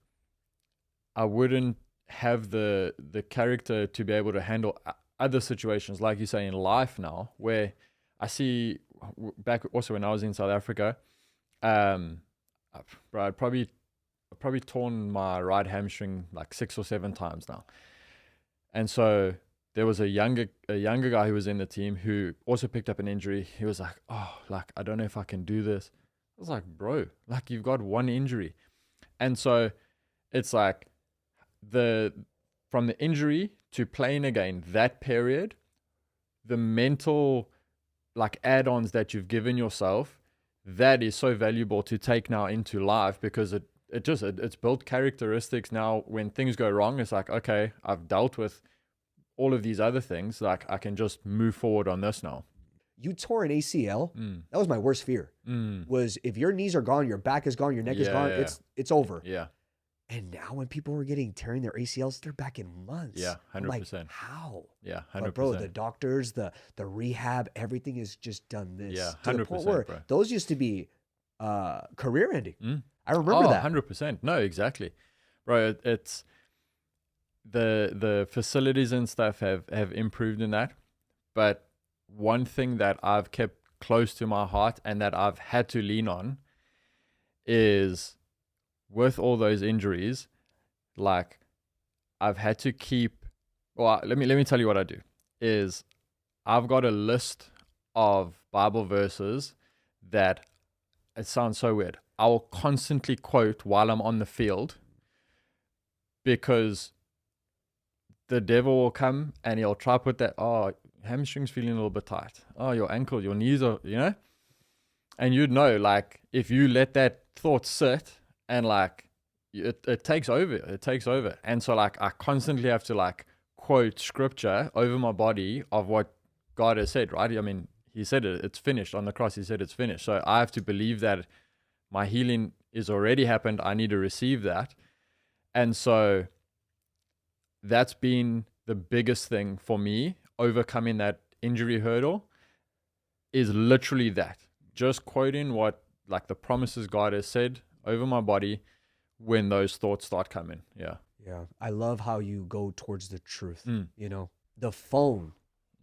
Speaker 1: I wouldn't have the character to be able to handle other situations, like you say in life now, where I see back also when I was in South Africa, bro, I'd probably probably torn my right hamstring like 6 or 7 times now. And so there was a younger guy who was in the team who also picked up an injury. He was like, oh, like, I don't know if I can do this. I was like, bro, like, you've got one injury. And so it's like from the injury to playing again, that period, the mental like add-ons that you've given yourself, that is so valuable to take now into life, because it's built characteristics. Now when things go wrong, it's like, okay, I've dealt with all of these other things, like I can just move forward on this now.
Speaker 2: You tore an ACL. That was my worst fear. Was if your knees are gone, your back is gone, your neck is gone, it's over.
Speaker 1: Yeah.
Speaker 2: And now when people were tearing their ACLs, they're back in months.
Speaker 1: Yeah, 100%.
Speaker 2: Like, how?
Speaker 1: Yeah, 100%.
Speaker 2: But bro, the doctors, the rehab, everything is just done this.
Speaker 1: Yeah, 100%.
Speaker 2: To the point where
Speaker 1: bro.
Speaker 2: those used to be career ending. I remember that.
Speaker 1: 100%. No, exactly. Bro, it's the facilities and stuff have improved in that. But one thing that I've kept close to my heart and that I've had to lean on is, with all those injuries, like, I've had to keep, well, let me tell you what I do is I've got a list of Bible verses that, it sounds so weird, I will constantly quote while I'm on the field, because the devil will come and he'll try to put that, oh, hamstring's feeling a little bit tight. Oh, your ankle, your knees are, and you'd know, like, if you let that thought sit, and like it takes over. And so like I constantly have to like quote scripture over my body of what God has said, right? I mean, he said it's finished on the cross. He said it's finished. So I have to believe that my healing is already happened. I need to receive that. And so that's been the biggest thing for me, overcoming that injury hurdle, is literally that. Just quoting what like the promises God has said over my body when those thoughts start coming. Yeah.
Speaker 2: I love how you go towards the truth. The phone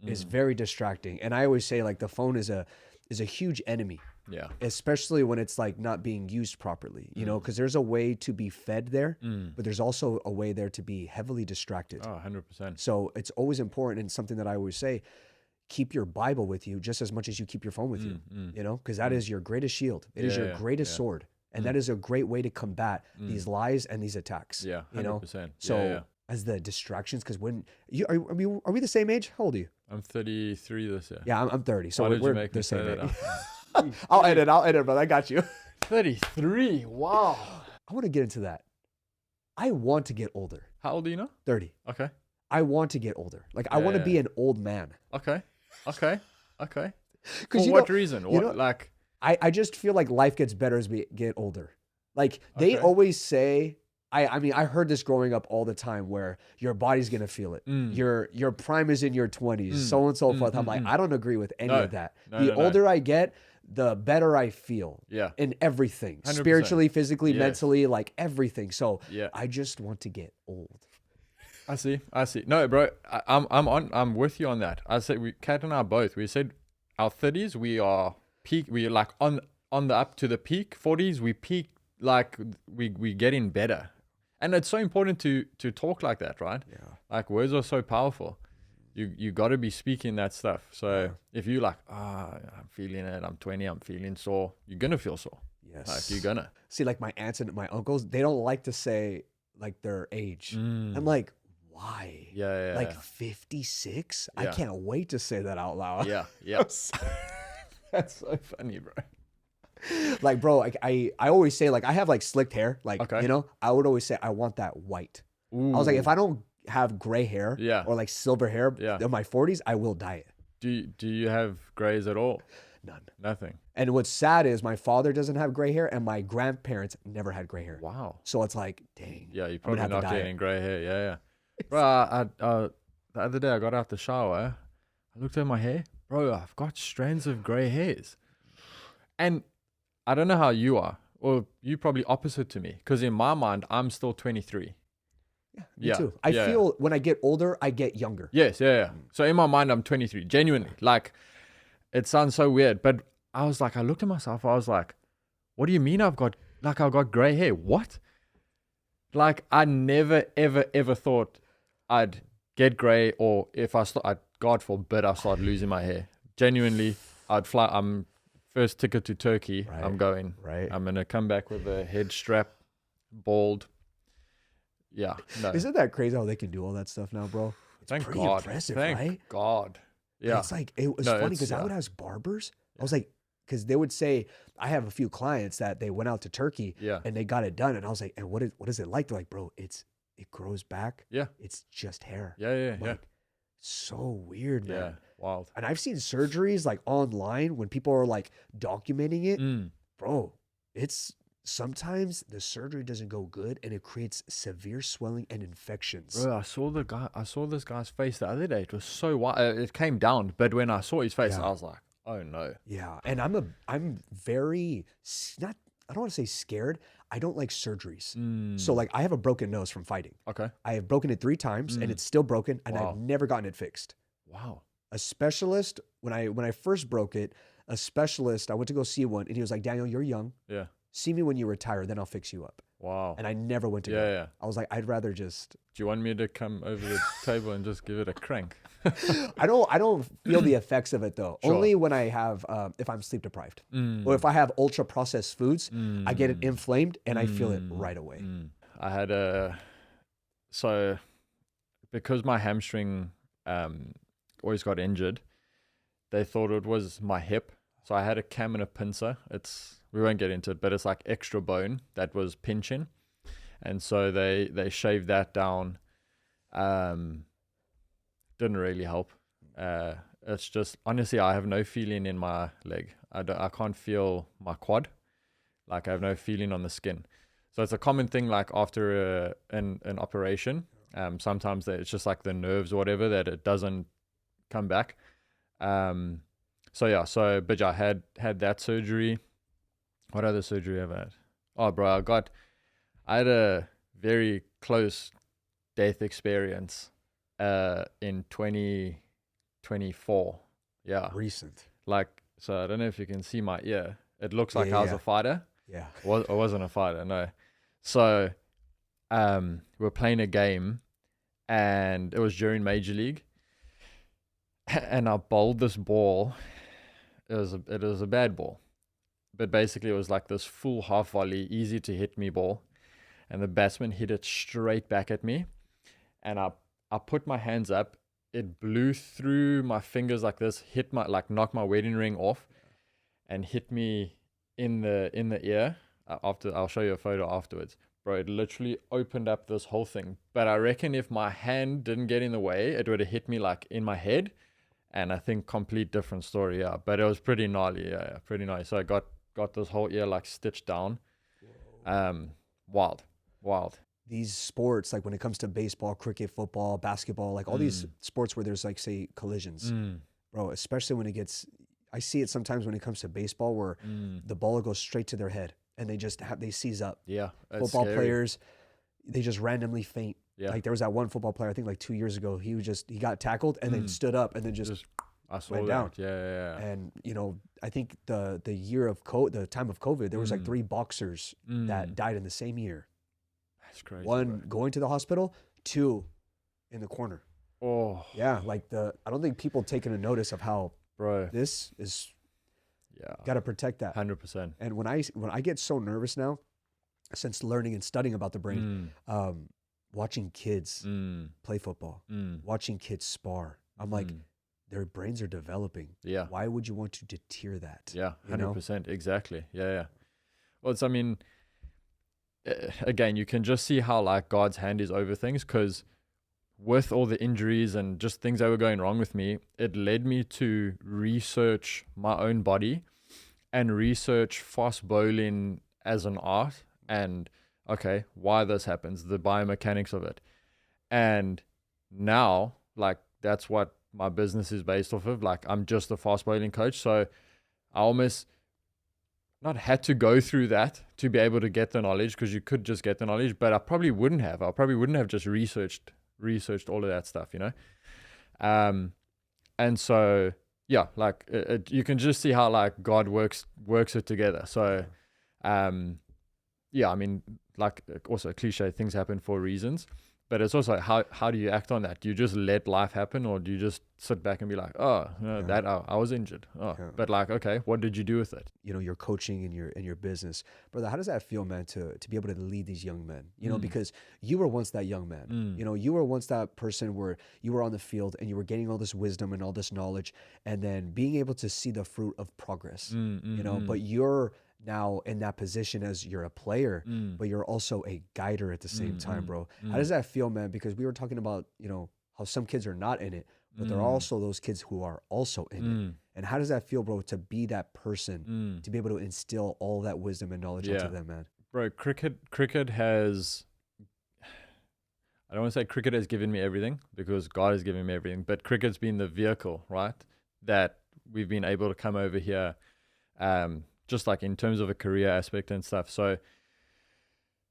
Speaker 2: is very distracting, and I always say, like, the phone is a huge enemy.
Speaker 1: Yeah.
Speaker 2: Especially when it's like not being used properly, because there's a way to be fed there, but there's also a way there to be heavily distracted.
Speaker 1: Oh, 100%.
Speaker 2: So it's always important, and something that I always say, keep your Bible with you just as much as you keep your phone with you, because that is your greatest shield. It is your greatest sword. And that is a great way to combat these lies and these attacks.
Speaker 1: Yeah, 100%.
Speaker 2: So as the distractions, because when are we the same age? How old are you?
Speaker 1: I'm 33 this year.
Speaker 2: Yeah, I'm 30. So
Speaker 1: Why did you
Speaker 2: we're
Speaker 1: make
Speaker 2: the
Speaker 1: me say
Speaker 2: same age.
Speaker 1: that?
Speaker 2: I'll edit, but I got you.
Speaker 1: 33. Wow.
Speaker 2: I want to get into that. I want to get older.
Speaker 1: How old are you now?
Speaker 2: 30.
Speaker 1: Okay.
Speaker 2: I want to get older. Like, I want to be an old man.
Speaker 1: Okay. For
Speaker 2: Because
Speaker 1: what reason? Like,
Speaker 2: I just feel like life gets better as we get older. Like, they always say, I mean, I heard this growing up all the time, where your body's going to feel it. Your prime is in your 20s, so on and so forth. I'm like, I don't agree with any of that. The older I get, the better I feel in everything.
Speaker 1: 100%.
Speaker 2: Spiritually, physically, mentally, like everything. So I just want to get old.
Speaker 1: I see. No, bro, I'm with you on that. I said, Kat and I both, we said our 30s, we are peak. We're like on the up to the peak. 40s, we peak, like we getting better. And it's so important to talk like that, right?
Speaker 2: Yeah.
Speaker 1: Like, words are so powerful. You got to be speaking that stuff. So if you like, I'm feeling it, I'm 20, I'm feeling sore, you're going to feel sore.
Speaker 2: Yes.
Speaker 1: Like, you're going to.
Speaker 2: See, like my aunts and my uncles, they don't like to say like their age. I'm like, why?
Speaker 1: Yeah.
Speaker 2: Like 56? I can't wait to say that out loud.
Speaker 1: Yeah. That's so funny, bro.
Speaker 2: Like, bro, like I always say, like, I have like slicked hair. Like, I would always say I want that white.
Speaker 1: Ooh.
Speaker 2: I was like, if I don't have gray hair or like silver hair in my 40s, I will dye it.
Speaker 1: Do you have grays at all?
Speaker 2: None.
Speaker 1: Nothing.
Speaker 2: And what's sad is my father doesn't have gray hair, and my grandparents never had gray hair.
Speaker 1: Wow.
Speaker 2: So it's like, dang.
Speaker 1: Yeah, you're probably not getting gray hair. Yeah. Bro, the other day I got out the shower. I looked at my hair. Bro, I've got strands of gray hairs. And I don't know how you are, or you probably opposite to me, because in my mind, I'm still 23.
Speaker 2: Me too. I feel when I get older, I get younger.
Speaker 1: Yes, yeah. So in my mind, I'm 23. Genuinely. Like, it sounds so weird, but I was like, I looked at myself, I was like, what do you mean I've got gray hair? What? Like I never, ever, ever thought I'd get gray, or if God forbid, I start losing my hair. Genuinely, I'd fly. I'm first ticket to Turkey.
Speaker 2: Right.
Speaker 1: I'm going.
Speaker 2: Right.
Speaker 1: I'm gonna come back with a head strap, bald. Yeah. No.
Speaker 2: Isn't that crazy how they can do all that stuff now, bro? It's
Speaker 1: Thank
Speaker 2: pretty
Speaker 1: God.
Speaker 2: impressive,
Speaker 1: Thank
Speaker 2: right?
Speaker 1: God.
Speaker 2: And
Speaker 1: Yeah.
Speaker 2: it's like, it was
Speaker 1: No,
Speaker 2: funny
Speaker 1: it's-
Speaker 2: because I would ask barbers. I was like, because they would say, I have a few clients that they went out to Turkey
Speaker 1: Yeah.
Speaker 2: and they got it done. And I was like, and what is it like? They're like, bro, it grows back.
Speaker 1: Yeah.
Speaker 2: It's just hair.
Speaker 1: Yeah. Yeah.
Speaker 2: I'm
Speaker 1: Yeah.
Speaker 2: like, so weird, man.
Speaker 1: Yeah. Wild.
Speaker 2: And I've seen surgeries like online when people are like documenting it.
Speaker 1: Mm.
Speaker 2: Bro, it's sometimes the surgery doesn't go good and it creates severe swelling and infections.
Speaker 1: Bro, I saw this guy's face the other day. It was so white. It came down, but when I saw his face,
Speaker 2: Yeah.
Speaker 1: I was like, oh no.
Speaker 2: Yeah. And I'm very, not, I don't want to say scared. I don't like surgeries. So like I have a broken nose from fighting.
Speaker 1: Okay.
Speaker 2: I have broken it 3 times and it's still broken and
Speaker 1: Wow.
Speaker 2: I've never gotten it fixed.
Speaker 1: Wow.
Speaker 2: A specialist, when I first broke it, a specialist, I went to go see one and he was like, Daniel, you're young.
Speaker 1: Yeah.
Speaker 2: See me when you retire, then I'll fix you up.
Speaker 1: Wow.
Speaker 2: And I never went to go.
Speaker 1: Yeah.
Speaker 2: I was like, I'd rather just,
Speaker 1: Do you want me to come over the table and just give it a crank?
Speaker 2: I don't feel the effects of it though.
Speaker 1: Sure.
Speaker 2: Only when I have, if I'm sleep deprived or if I have ultra processed foods, I get it inflamed and I feel it right away.
Speaker 1: I had so because my hamstring always got injured, they thought it was my hip. So I had a cam and a pincer. We won't get into it, but it's like extra bone that was pinching. And so they shaved that down. Didn't really help. It's just, honestly, I have no feeling in my leg. I can't feel my quad. Like I have no feeling on the skin. So it's a common thing, like after an operation, sometimes it's just like the nerves or whatever that it doesn't come back. But I had that surgery. What other surgery have I had? Oh, bro, I had a very close death experience in 2024. Yeah.
Speaker 2: Recent.
Speaker 1: Like, so I don't know if you can see my ear. It looks like
Speaker 2: Yeah,
Speaker 1: I was
Speaker 2: yeah.
Speaker 1: a fighter.
Speaker 2: Yeah.
Speaker 1: I wasn't a fighter, no. So we're playing a game and it was during Major League. And I bowled this ball. It was a bad ball. But basically it was like this full half volley, easy to hit me ball. And the batsman hit it straight back at me. And I put my hands up. It blew through my fingers like this, knocked my wedding ring off and hit me in the ear. I'll show you a photo afterwards. Bro, it literally opened up this whole thing. But I reckon if my hand didn't get in the way, it would have hit me like in my head. And I think complete different story, yeah. But it was pretty gnarly, yeah, pretty gnarly. So I got this whole ear like stitched down. Wild.
Speaker 2: These sports, like when it comes to baseball, cricket, football, basketball, like all these sports where there's like, say, collisions, bro, especially when I see it sometimes when it comes to baseball where the ball goes straight to their head and they seize up.
Speaker 1: Yeah.
Speaker 2: Football players, they just randomly faint.
Speaker 1: Yeah.
Speaker 2: Like there was that one football player, I think like 2 years ago, he got tackled and then stood up and then just
Speaker 1: I saw
Speaker 2: went
Speaker 1: that.
Speaker 2: down.
Speaker 1: Yeah.
Speaker 2: And I think the time of COVID, there was like 3 boxers that died in the same year.
Speaker 1: That's crazy.
Speaker 2: 1 going to the hospital, 2 in the corner.
Speaker 1: Oh.
Speaker 2: Yeah, like I don't think people taking a notice of how
Speaker 1: Bro.
Speaker 2: this is.
Speaker 1: Yeah.
Speaker 2: Got to protect that.
Speaker 1: 100%.
Speaker 2: And when I get so nervous now, since learning and studying about the brain, watching kids play football, watching kids spar, I'm like, their brains are developing.
Speaker 1: Yeah.
Speaker 2: Why would you want to deter that?
Speaker 1: Yeah, 100%.
Speaker 2: You know?
Speaker 1: Exactly. Yeah. Well, again, you can just see how like God's hand is over things, because with all the injuries and just things that were going wrong with me, it led me to research my own body and research fast bowling as an art and, okay, why this happens, the biomechanics of it. And now, like, that's what my business is based off of. Like, I'm just a fast bowling coach. So I almost not had to go through that to be able to get the knowledge, because you could just get the knowledge, but I probably wouldn't have. I probably wouldn't have just researched all of that stuff, and so yeah, like you can just see how like God works it together. So yeah, I mean, like also cliche, things happen for reasons. But it's also how do you act on that? Do you just let life happen, or do you just sit back and be like, oh, no,
Speaker 2: Yeah.
Speaker 1: I was injured. Oh,
Speaker 2: Yeah.
Speaker 1: but like, okay, what did you do with it?
Speaker 2: You know, your coaching and your business, brother. How does that feel, man? To be able to lead these young men, you know, because you were once that young man. You know, you were once that person where you were on the field and you were gaining all this wisdom and all this knowledge, and then being able to see the fruit of progress. You know, but you're now in that position as you're a player, but you're also a guider at the same time, bro. How does that feel, man? Because we were talking about, you know, how some kids are not in it, but there are also those kids who are also in it. And how does that feel, bro, to be that person, to be able to instill all that wisdom and knowledge into them, man?
Speaker 1: Bro, cricket has, I don't want to say cricket has given me everything, because God has given me everything, but cricket's been the vehicle, right, that we've been able to come over here, just like in terms of a career aspect and stuff. So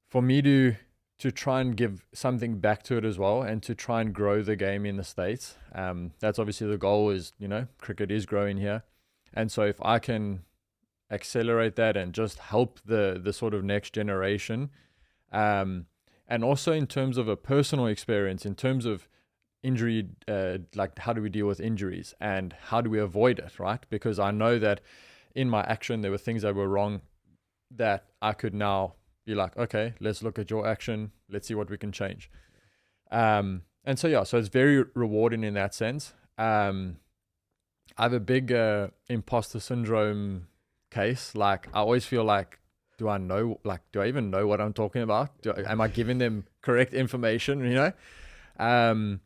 Speaker 1: for me to try and give something back to it as well, and to try and grow the game in the States, that's obviously the goal. Is, you know, cricket is growing here, and so if I can accelerate that and just help the sort of next generation, and also in terms of a personal experience, in terms of injury, like how do we deal with injuries and how do we avoid it, right? Because I know that in my action there were things that were wrong that I could now be like, okay, let's look at your action, let's see what we can change. And so yeah, so it's very rewarding in that sense. I have a big imposter syndrome case. Like, I always feel like, do I even know what I'm talking about? Am I giving them correct information, you know?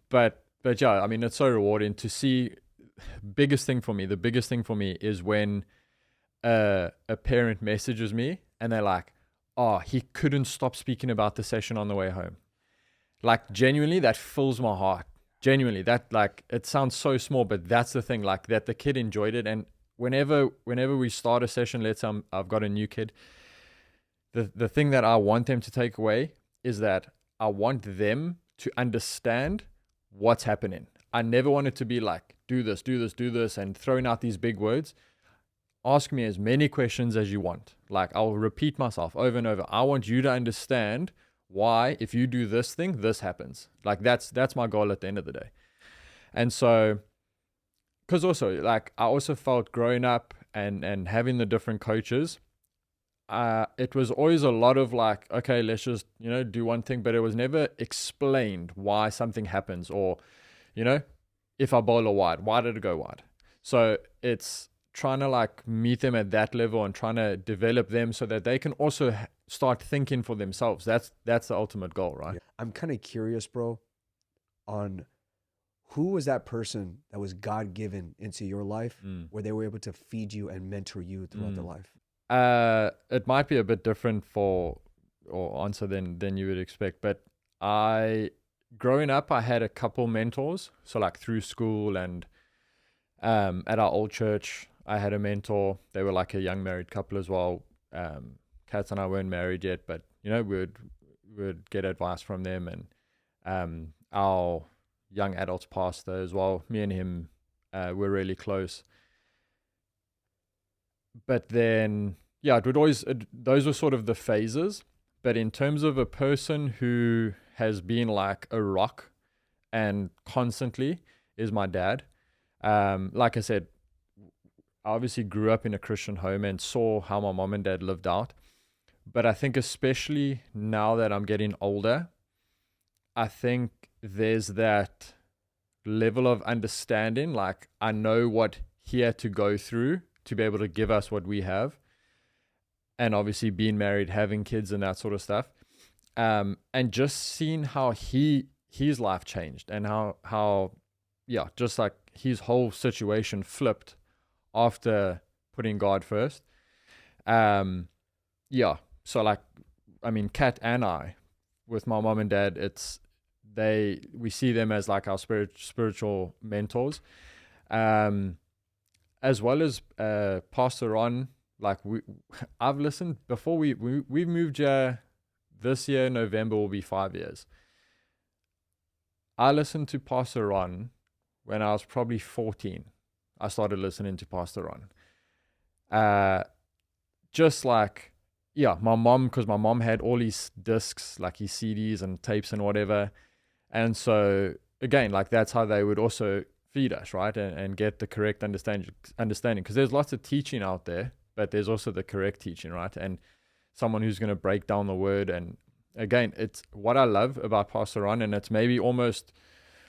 Speaker 1: But yeah, I mean, it's so rewarding to see. The biggest thing for me is when a parent messages me and they're like, oh, he couldn't stop speaking about the session on the way home. Like, genuinely, that fills my heart. Genuinely, that, like, it sounds so small, but that's the thing, like, that the kid enjoyed it. And whenever we start a session, let's say I've got a new kid, the thing that I want them to take away is that I want them to understand what's happening. I never want it to be like, do this, and throwing out these big words. Ask me as many questions as you want. Like, I'll repeat myself over and over. I want you to understand why, if you do this thing, this happens. Like, that's my goal at the end of the day. And so, because also, like, I also felt growing up and having the different coaches, it was always a lot of like, okay, let's just, you know, do one thing, but it was never explained why something happens, or, you know, if I bowl a wide, why did it go wide? So it's trying to like meet them at that level and trying to develop them so that they can also start thinking for themselves. That's the ultimate goal, right?
Speaker 2: Yeah. I'm kind of curious, bro, on who was that person that was God-given into your life where they were able to feed you and mentor you throughout the life?
Speaker 1: It might be a bit different or answer than you would expect, but growing up, I had a couple mentors. So like through school and at our old church, I had a mentor. They were like a young married couple as well. Kat and I weren't married yet, but you know, we would get advice from them, and our young adults pastor as well. Me and him were really close. But then, yeah, those were sort of the phases. But in terms of a person who has been like a rock and constantly, is my dad. Like I said, I obviously grew up in a Christian home and saw how my mom and dad lived out. But I think especially now that I'm getting older, I think there's that level of understanding. Like, I know what he had to go through to be able to give us what we have. And obviously being married, having kids and that sort of stuff. And just seeing how his life changed, and how just like his whole situation flipped after putting God first. So like, I mean, Kat and I, with my mom and dad, we see them as like our spiritual mentors, as well as Pastor Ron. Like, I've listened before we moved here. This year, November, will be 5 years. I listened to Pastor Ron when I was probably 14. I started listening to Pastor Ron. Just like yeah, my mom, because my mom had all these discs, like his CDs and tapes and whatever. And so again, like that's how they would also feed us, right? And get the correct understanding. Because there's lots of teaching out there, but there's also the correct teaching, right? And someone who's going to break down the word. And again, it's what I love about Pastor Ron, and it's maybe almost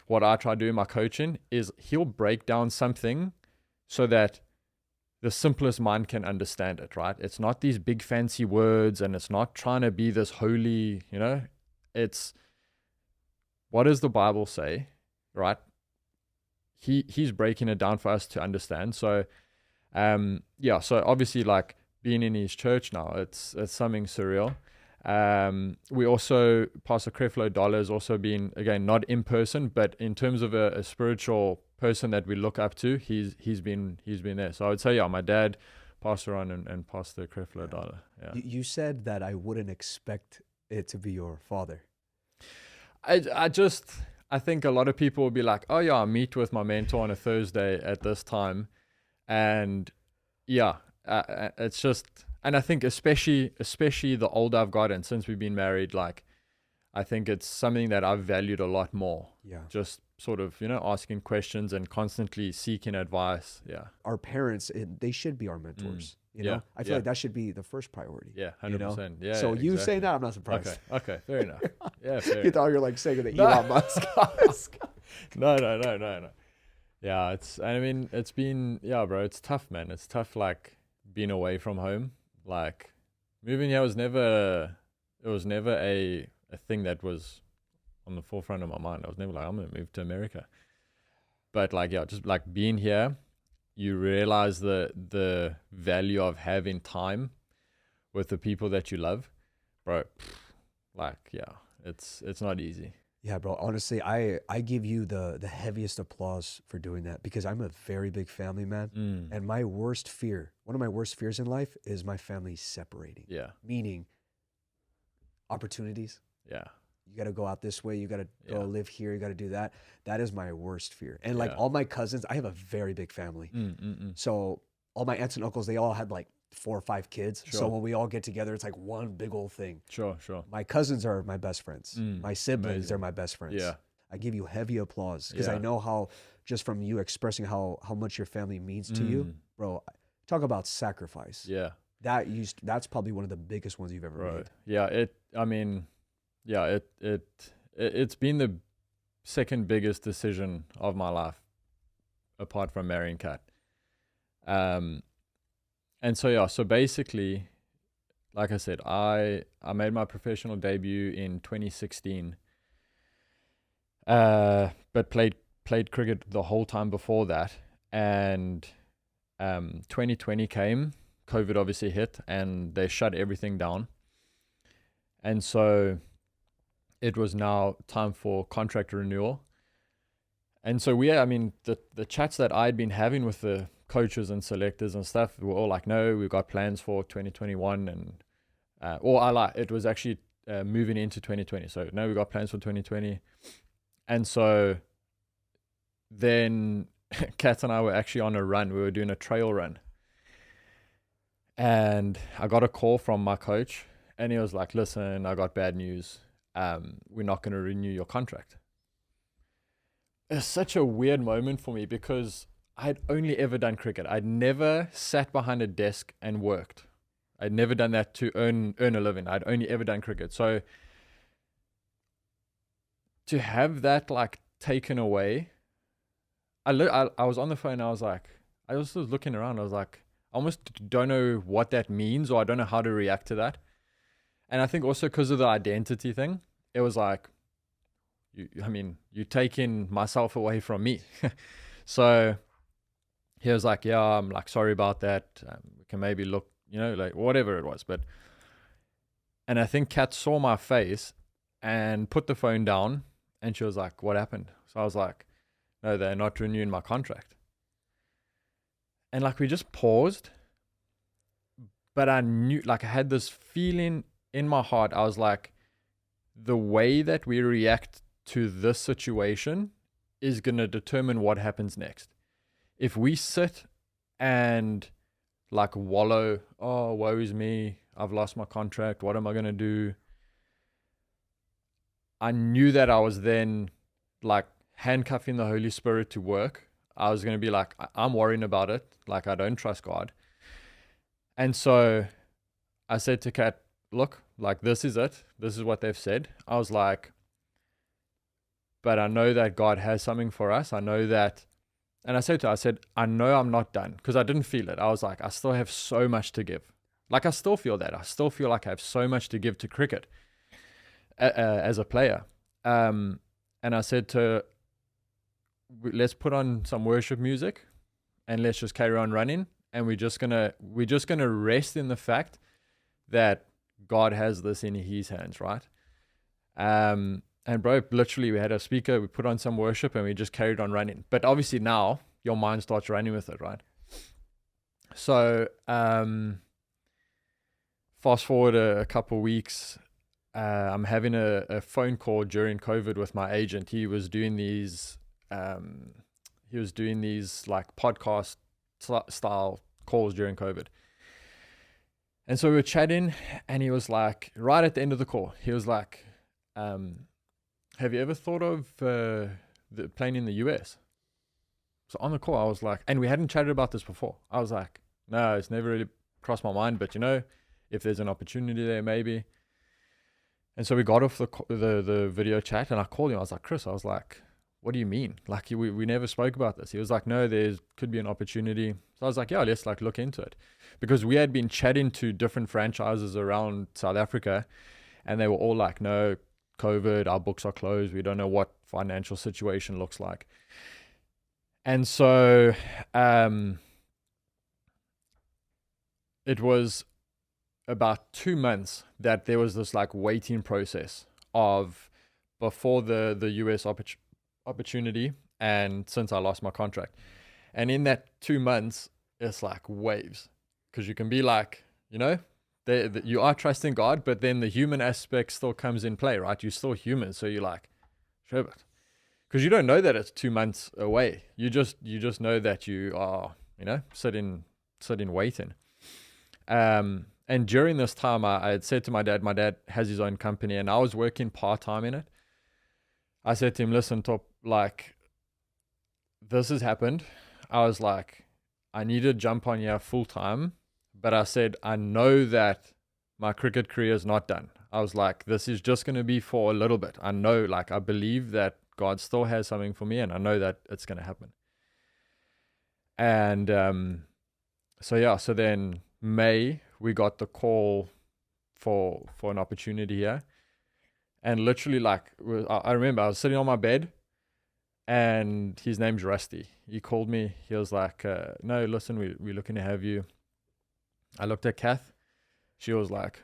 Speaker 1: what I try to do in my coaching, is he'll break down something so that the simplest mind can understand it, right? It's not these big fancy words, and it's not trying to be this holy, it's what does the Bible say, right? He's breaking it down for us to understand. So, so obviously, like being in his church now, it's something surreal. We also, Pastor Creflo Dollar has also been, again, not in person, but in terms of a spiritual person that we look up to, he's been there. So I would say, my dad, Pastor Ron, and Pastor Creflo Dollar. Yeah.
Speaker 2: You said that I wouldn't expect it to be your father.
Speaker 1: I think a lot of people will be like, oh yeah, I meet with my mentor on a Thursday at this time. And it's just, and I think especially the older I've gotten since we've been married, like I think it's something that I've valued a lot more.
Speaker 2: Yeah.
Speaker 1: Just sort of, asking questions and constantly seeking advice. Yeah.
Speaker 2: Our parents, they should be our mentors. I feel like that should be the first priority.
Speaker 1: Yeah, 100%. Yeah.
Speaker 2: So you
Speaker 1: exactly.
Speaker 2: saying that, I'm not surprised.
Speaker 1: Okay, fair enough. Yeah, fair
Speaker 2: You
Speaker 1: enough.
Speaker 2: thought you were like saying the Elon Musk.
Speaker 1: No. Yeah, it's been, bro, it's tough, man. It's tough, like being away from home. Like moving here was never a thing that was on the forefront of my mind. I was never like, I'm gonna move to America. But like, just like being here, you realize the value of having time with the people that you love, bro. It's not easy.
Speaker 2: Yeah, bro. Honestly, I give you the heaviest applause for doing that, because I'm a very big family man. And one of my worst fears in life is my family separating.
Speaker 1: Yeah.
Speaker 2: Meaning opportunities.
Speaker 1: Yeah.
Speaker 2: You got to go out this way. You got to go live here. You got to do that. That is my worst fear. And like all my cousins, I have a very big family. So all my aunts and uncles, they all had like 4 or 5 kids.
Speaker 1: Sure.
Speaker 2: So when we all get together, it's like one big old thing.
Speaker 1: Sure.
Speaker 2: My cousins are my best friends. My siblings are my best friends.
Speaker 1: Yeah.
Speaker 2: I give you heavy applause, because I know how, just from you expressing how much your family means to you, bro. Talk about sacrifice.
Speaker 1: Yeah.
Speaker 2: That's probably one of the biggest ones you've ever made.
Speaker 1: Yeah. It's been the second biggest decision of my life, apart from marrying Kat. And so basically, like I said, I made my professional debut in 2016, but played cricket the whole time before that. And 2020 came, COVID obviously hit, and they shut everything down. And so it was now time for contract renewal. And so the chats that I'd been having with the coaches and selectors and stuff were all like, no, we've got plans for 2021. And it was actually moving into 2020. So no, we got plans for 2020. And so then Kat and I were actually on a run. We were doing a trail run. And I got a call from my coach, and he was like, listen, I got bad news. We're not going to renew your contract. It's such a weird moment for me, because I'd only ever done cricket. I'd never sat behind a desk and worked. I'd never done that to earn a living. I'd only ever done cricket. So to have that like taken away, I was on the phone. I was looking around. I was like, I almost don't know what that means, or I don't know how to react to that. And I think also because of the identity thing, it was like, you're taking myself away from me. So he was like, yeah, I'm like, sorry about that. We can maybe look, like whatever it was. And I think Kat saw my face and put the phone down, and she was like, what happened? So I was like, no, they're not renewing my contract. And like, we just paused, but I knew, like, I had this feeling in my heart. I was like, the way that we react to this situation is going to determine what happens next. If we sit and like wallow, oh, woe is me, I've lost my contract. What am I going to do? I knew that I was then like handcuffing the Holy Spirit to work. I was going to be like, I'm worrying about it. Like, I don't trust God. And so I said to Kat, look, like, this is it. This is what they've said. I was like, but I know that God has something for us. I know that. And I said to her, I said, I know I'm not done, because I didn't feel it. I was like, I still have so much to give. Like, I still feel that. I still feel like I have so much to give to cricket as a player. And I said to her, let's put on some worship music and let's just carry on running. And we're just gonna rest in the fact that God has this in his hands, right? And bro, literally we had a speaker, we put on some worship and we just carried on running. But obviously now your mind starts running with it, right? So fast forward a couple of weeks, I'm having a phone call during COVID with my agent. He was doing these like podcast style calls during COVID. And so we were chatting and he was like, right at the end of the call, he was like, have you ever thought of playing in the US? So on the call, I was like, and we hadn't chatted about this before. I was like, no, it's never really crossed my mind, but if there's an opportunity there, maybe. And so we got off the video chat and I called him. I was like, Chris, I was like, what do you mean? Like, we never spoke about this. He was like, no, there could be an opportunity. So I was like, yeah, let's like look into it. Because we had been chatting to different franchises around South Africa and they were all like, no, COVID, our books are closed. We don't know what financial situation looks like. And so it was about 2 months that there was this like waiting process of before the US opportunity and since I lost my contract. And in that 2 months, it's like waves, because you can be like, you are trusting God, but then the human aspect still comes in play, right? You're still human. So you're like, sure, but because you don't know that it's 2 months away. You just know that you are, sitting waiting. And during this time, I had said to my dad has his own company and I was working part-time in it. I said to him, listen, Top, like, this has happened. I was like, I need to jump on here full-time. But I said, I know that my cricket career is not done. I was like, this is just going to be for a little bit. I know, like, I believe that God still has something for me and I know that it's going to happen. And so then May, we got the call for an opportunity here. And literally, like, I remember I was sitting on my bed and his name's Rusty. He called me. He was like, no, listen, we're looking to have you. I looked at Kath. She was like,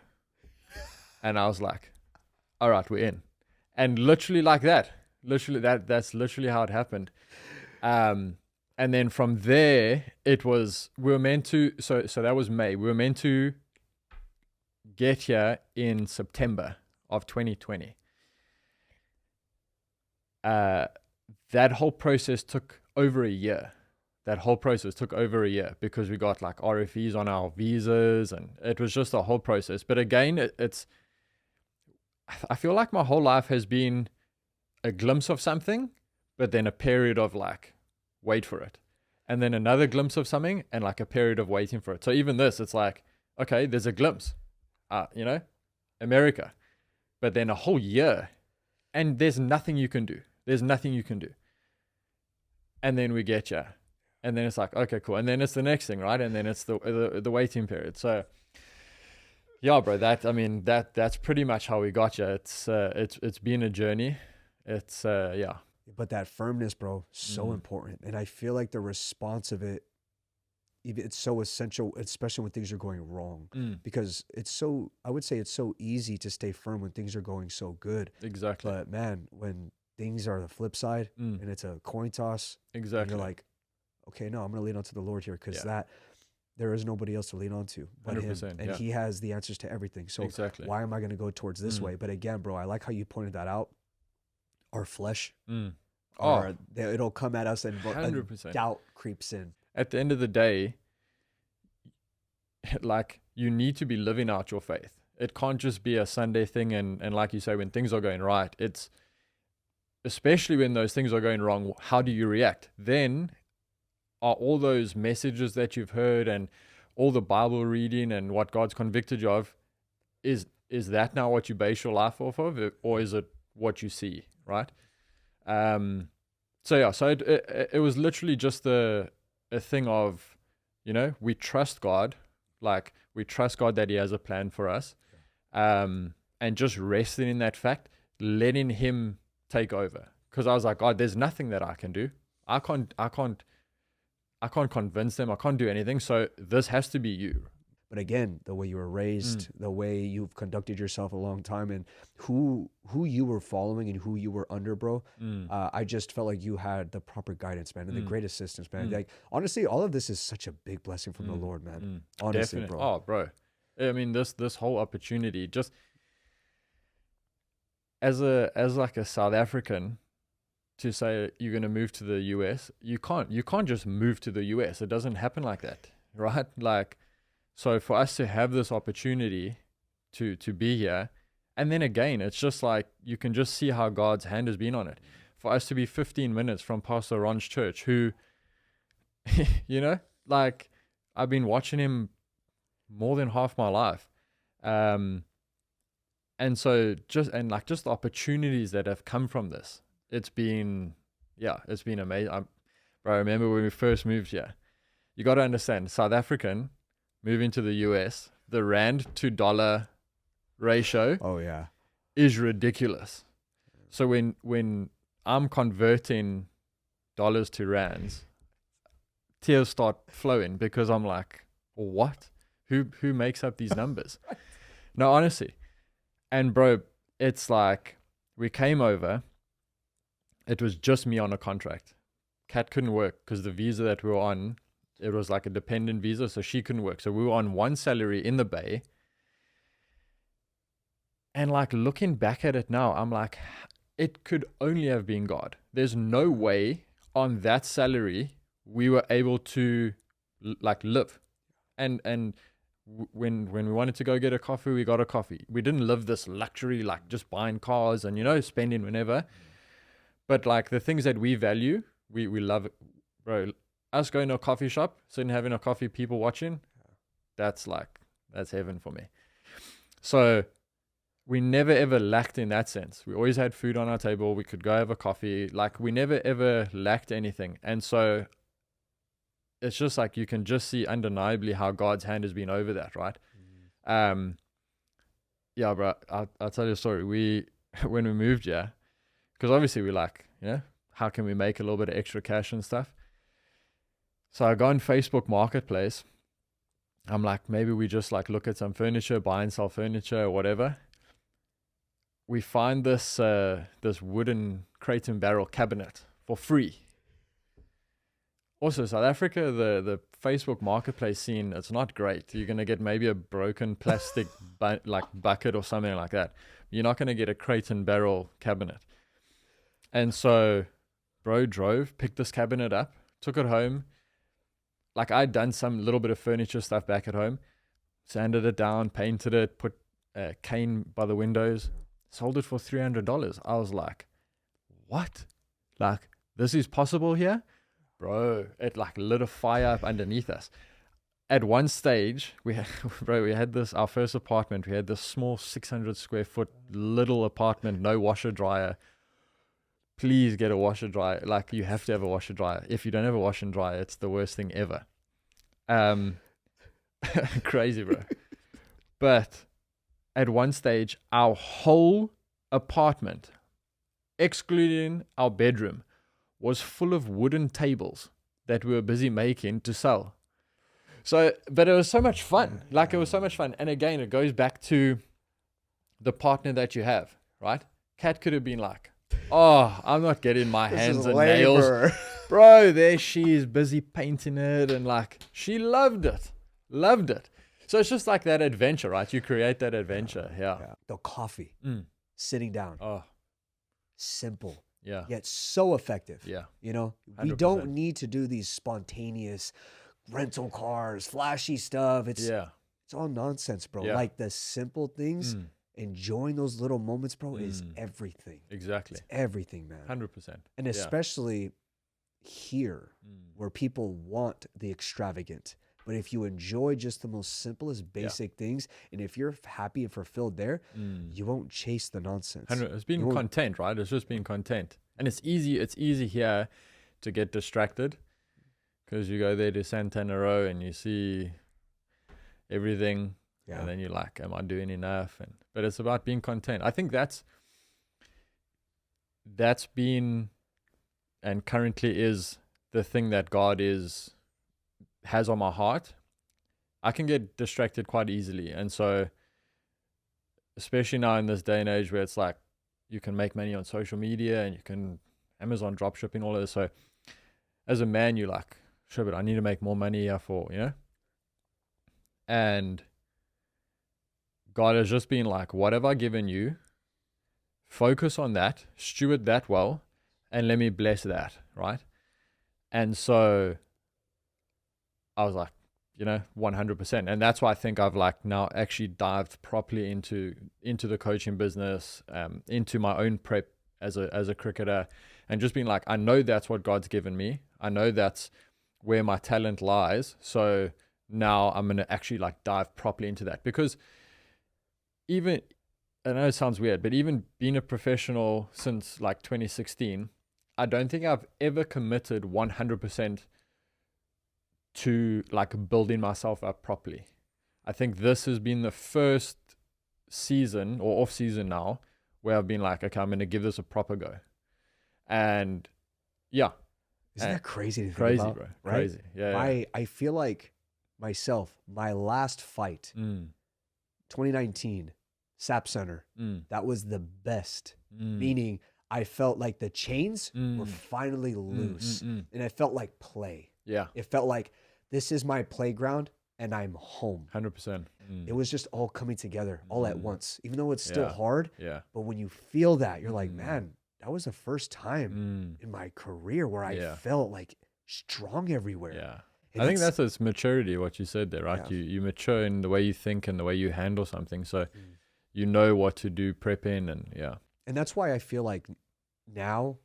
Speaker 1: and I was like, all right, we're in. And literally like that. Literally, that's literally how it happened. And then from there, we were meant to, so that was May. We were meant to get here in September of 2020. That whole process took over a year. Because we got like RFEs on our visas and it was just a whole process. But again, I feel like my whole life has been a glimpse of something, but then a period of like, wait for it. And then another glimpse of something and like a period of waiting for it. So even this, it's like, okay, there's a glimpse, America, but then a whole year and there's nothing you can do. And then we get you. And then it's like, okay, cool. And then it's the next thing, right? And then it's the waiting period. So yeah, bro, that's pretty much how we got you. It's been a journey. It's yeah.
Speaker 2: But that firmness, bro, so important. And I feel like the response of it, it's so essential, especially when things are going wrong, because I would say it's so easy to stay firm when things are going so good.
Speaker 1: Exactly.
Speaker 2: But man, when things are the flip side and it's a coin toss,
Speaker 1: exactly,
Speaker 2: you're like, okay, no, I'm going to lean onto the Lord here, because there is nobody else to lean onto but 100%, him. And he has the answers to everything. So why am I going to go towards this way? But again, bro, I like how you pointed that out. Our flesh, it'll come at us and
Speaker 1: 100%.
Speaker 2: Doubt creeps in.
Speaker 1: At the end of the day, like, you need to be living out your faith. It can't just be a Sunday thing. And like you say, when things are going right, it's especially when those things are going wrong, how do you react? Then are all those messages that you've heard and all the Bible reading and what God's convicted you of, is that now what you base your life off of, or is it what you see, right? So it was literally just a thing of, we trust God, like we trust God that He has a plan for us, and just resting in that fact, letting Him take over. Because I was like, God, there's nothing that I can do. I can't convince them. I can't do anything. So this has to be you.
Speaker 2: But again, the way you were raised, the way you've conducted yourself a long time, and who you were following and who you were under, bro. I just felt like you had the proper guidance, man, and the great assistance, man. Like, honestly, all of this is such a big blessing from the Lord, man. Honestly,
Speaker 1: Definitely.
Speaker 2: bro.
Speaker 1: Oh, bro. I mean, this whole opportunity, just as like a South African, to say you're going to move to the US, you can't just move to the US. It doesn't happen like that, right? Like, so for us to have this opportunity to be here, and then again, it's just like, you can just see how God's hand has been on it. For us to be 15 minutes from Pastor Ron's church, who, like, I've been watching him more than half my life. And so just the opportunities that have come from this, it's been amazing. Bro, I remember when we first moved here, you got to understand, South African moving to the US, the rand to dollar ratio is ridiculous. So when I'm converting dollars to rands, tears start flowing, because I'm like, what? Who makes up these numbers? No, honestly. And bro, it's like, we came over, it was just me on a contract. Kat couldn't work because the visa that we were on, it was like a dependent visa, so she couldn't work. So we were on one salary in the Bay. And like, looking back at it now, I'm like, it could only have been God. There's no way on that salary we were able to like live. And when we wanted to go get a coffee, we got a coffee. We didn't live this luxury, like just buying cars and, spending whenever. But like, the things that we value, we love it, bro. Us going to a coffee shop, sitting having a coffee, people watching, that's heaven for me. So we never ever lacked in that sense. We always had food on our table. We could go have a coffee. Like, we never ever lacked anything. And so it's just like, you can just see undeniably how God's hand has been over that, right? Yeah, bro, I'll tell you a story. When we moved here, because obviously we're like, how can we make a little bit of extra cash and stuff? So I go on Facebook Marketplace. I'm like, maybe we just like look at some furniture, buy and sell furniture or whatever. We find this wooden crate and barrel cabinet for free. Also, South Africa, the Facebook Marketplace scene, it's not great. You're going to get maybe a broken plastic bucket or something like that. You're not going to get a crate and barrel cabinet. And so bro drove, picked this cabinet up, took it home. Like, I'd done some little bit of furniture stuff back at home, sanded it down, painted it, put a cane by the windows, sold it for $300. I was like, what? Like, this is possible here? Bro, it like lit a fire up underneath us. At one stage, we had this, our first apartment, we had this small 600 square foot little apartment, no washer dryer. Please get a washer dryer. Like, you have to have a washer dryer. If you don't have a washer and dryer, it's the worst thing ever. Crazy, bro. But at one stage, our whole apartment, excluding our bedroom, was full of wooden tables that we were busy making to sell. So, but it was so much fun. Like, it was so much fun. And again, it goes back to the partner that you have, right? Kat could have been like, oh, I'm not getting my hands and nails. Bro, there she is busy painting it, and like, she loved it. So it's just like that adventure, right? You create that adventure. Yeah.
Speaker 2: The coffee, sitting down.
Speaker 1: Oh,
Speaker 2: simple.
Speaker 1: Yeah.
Speaker 2: Yet so effective.
Speaker 1: Yeah.
Speaker 2: We
Speaker 1: 100%.
Speaker 2: don't need to do these spontaneous rental cars, flashy stuff. It's It's all nonsense, bro.
Speaker 1: Yeah.
Speaker 2: Like the simple things, enjoying those little moments, bro, is everything.
Speaker 1: Exactly.
Speaker 2: It's everything, man.
Speaker 1: 100%.
Speaker 2: And especially here where people want the extravagant. But if you enjoy just the most simplest basic things, and if you're happy and fulfilled there, you won't chase the nonsense.
Speaker 1: It's being content, right? It's just being content. And it's easy here to get distracted because you go there to Santana Row and you see everything and then you're like, am I doing enough? But it's about being content. I think that's been and currently is the thing that God has on my heart. I can get distracted quite easily. And so, especially now in this day and age where it's like, you can make money on social media and you can Amazon dropshipping, all of this. So as a man, you're like, sure, but I need to make more money for. And God has just been like, what have I given you? Focus on that, steward that well, and let me bless that, right? And so I was like, 100%. And that's why I think I've like now actually dived properly into the coaching business, into my own prep as a cricketer, and just being like, I know that's what God's given me. I know that's where my talent lies. So now I'm going to actually like dive properly into that, because even, I know it sounds weird, but even being a professional since like 2016, I don't think I've ever committed 100% to like building myself up properly. I think this has been the first season or off season now where I've been like, okay, I'm going to give this a proper go. And yeah.
Speaker 2: Isn't that crazy to think
Speaker 1: crazy,
Speaker 2: about?
Speaker 1: Bro.
Speaker 2: Right?
Speaker 1: Crazy. Yeah.
Speaker 2: I feel like myself, my last fight, 2019, SAP Center, that was the best. Meaning I felt like the chains were finally loose. And it felt like play.
Speaker 1: Yeah.
Speaker 2: It felt like this is my playground and I'm home.
Speaker 1: 100%.
Speaker 2: It was just all coming together all at once, even though it's still hard.
Speaker 1: Yeah.
Speaker 2: But when you feel that, you're like, man, that was the first time in my career where I felt like strong everywhere.
Speaker 1: Yeah.
Speaker 2: And
Speaker 1: I think that's its maturity, what you said there, right? You mature in the way you think and the way you handle something. So you know what to do, prep in, and
Speaker 2: And that's why I feel like now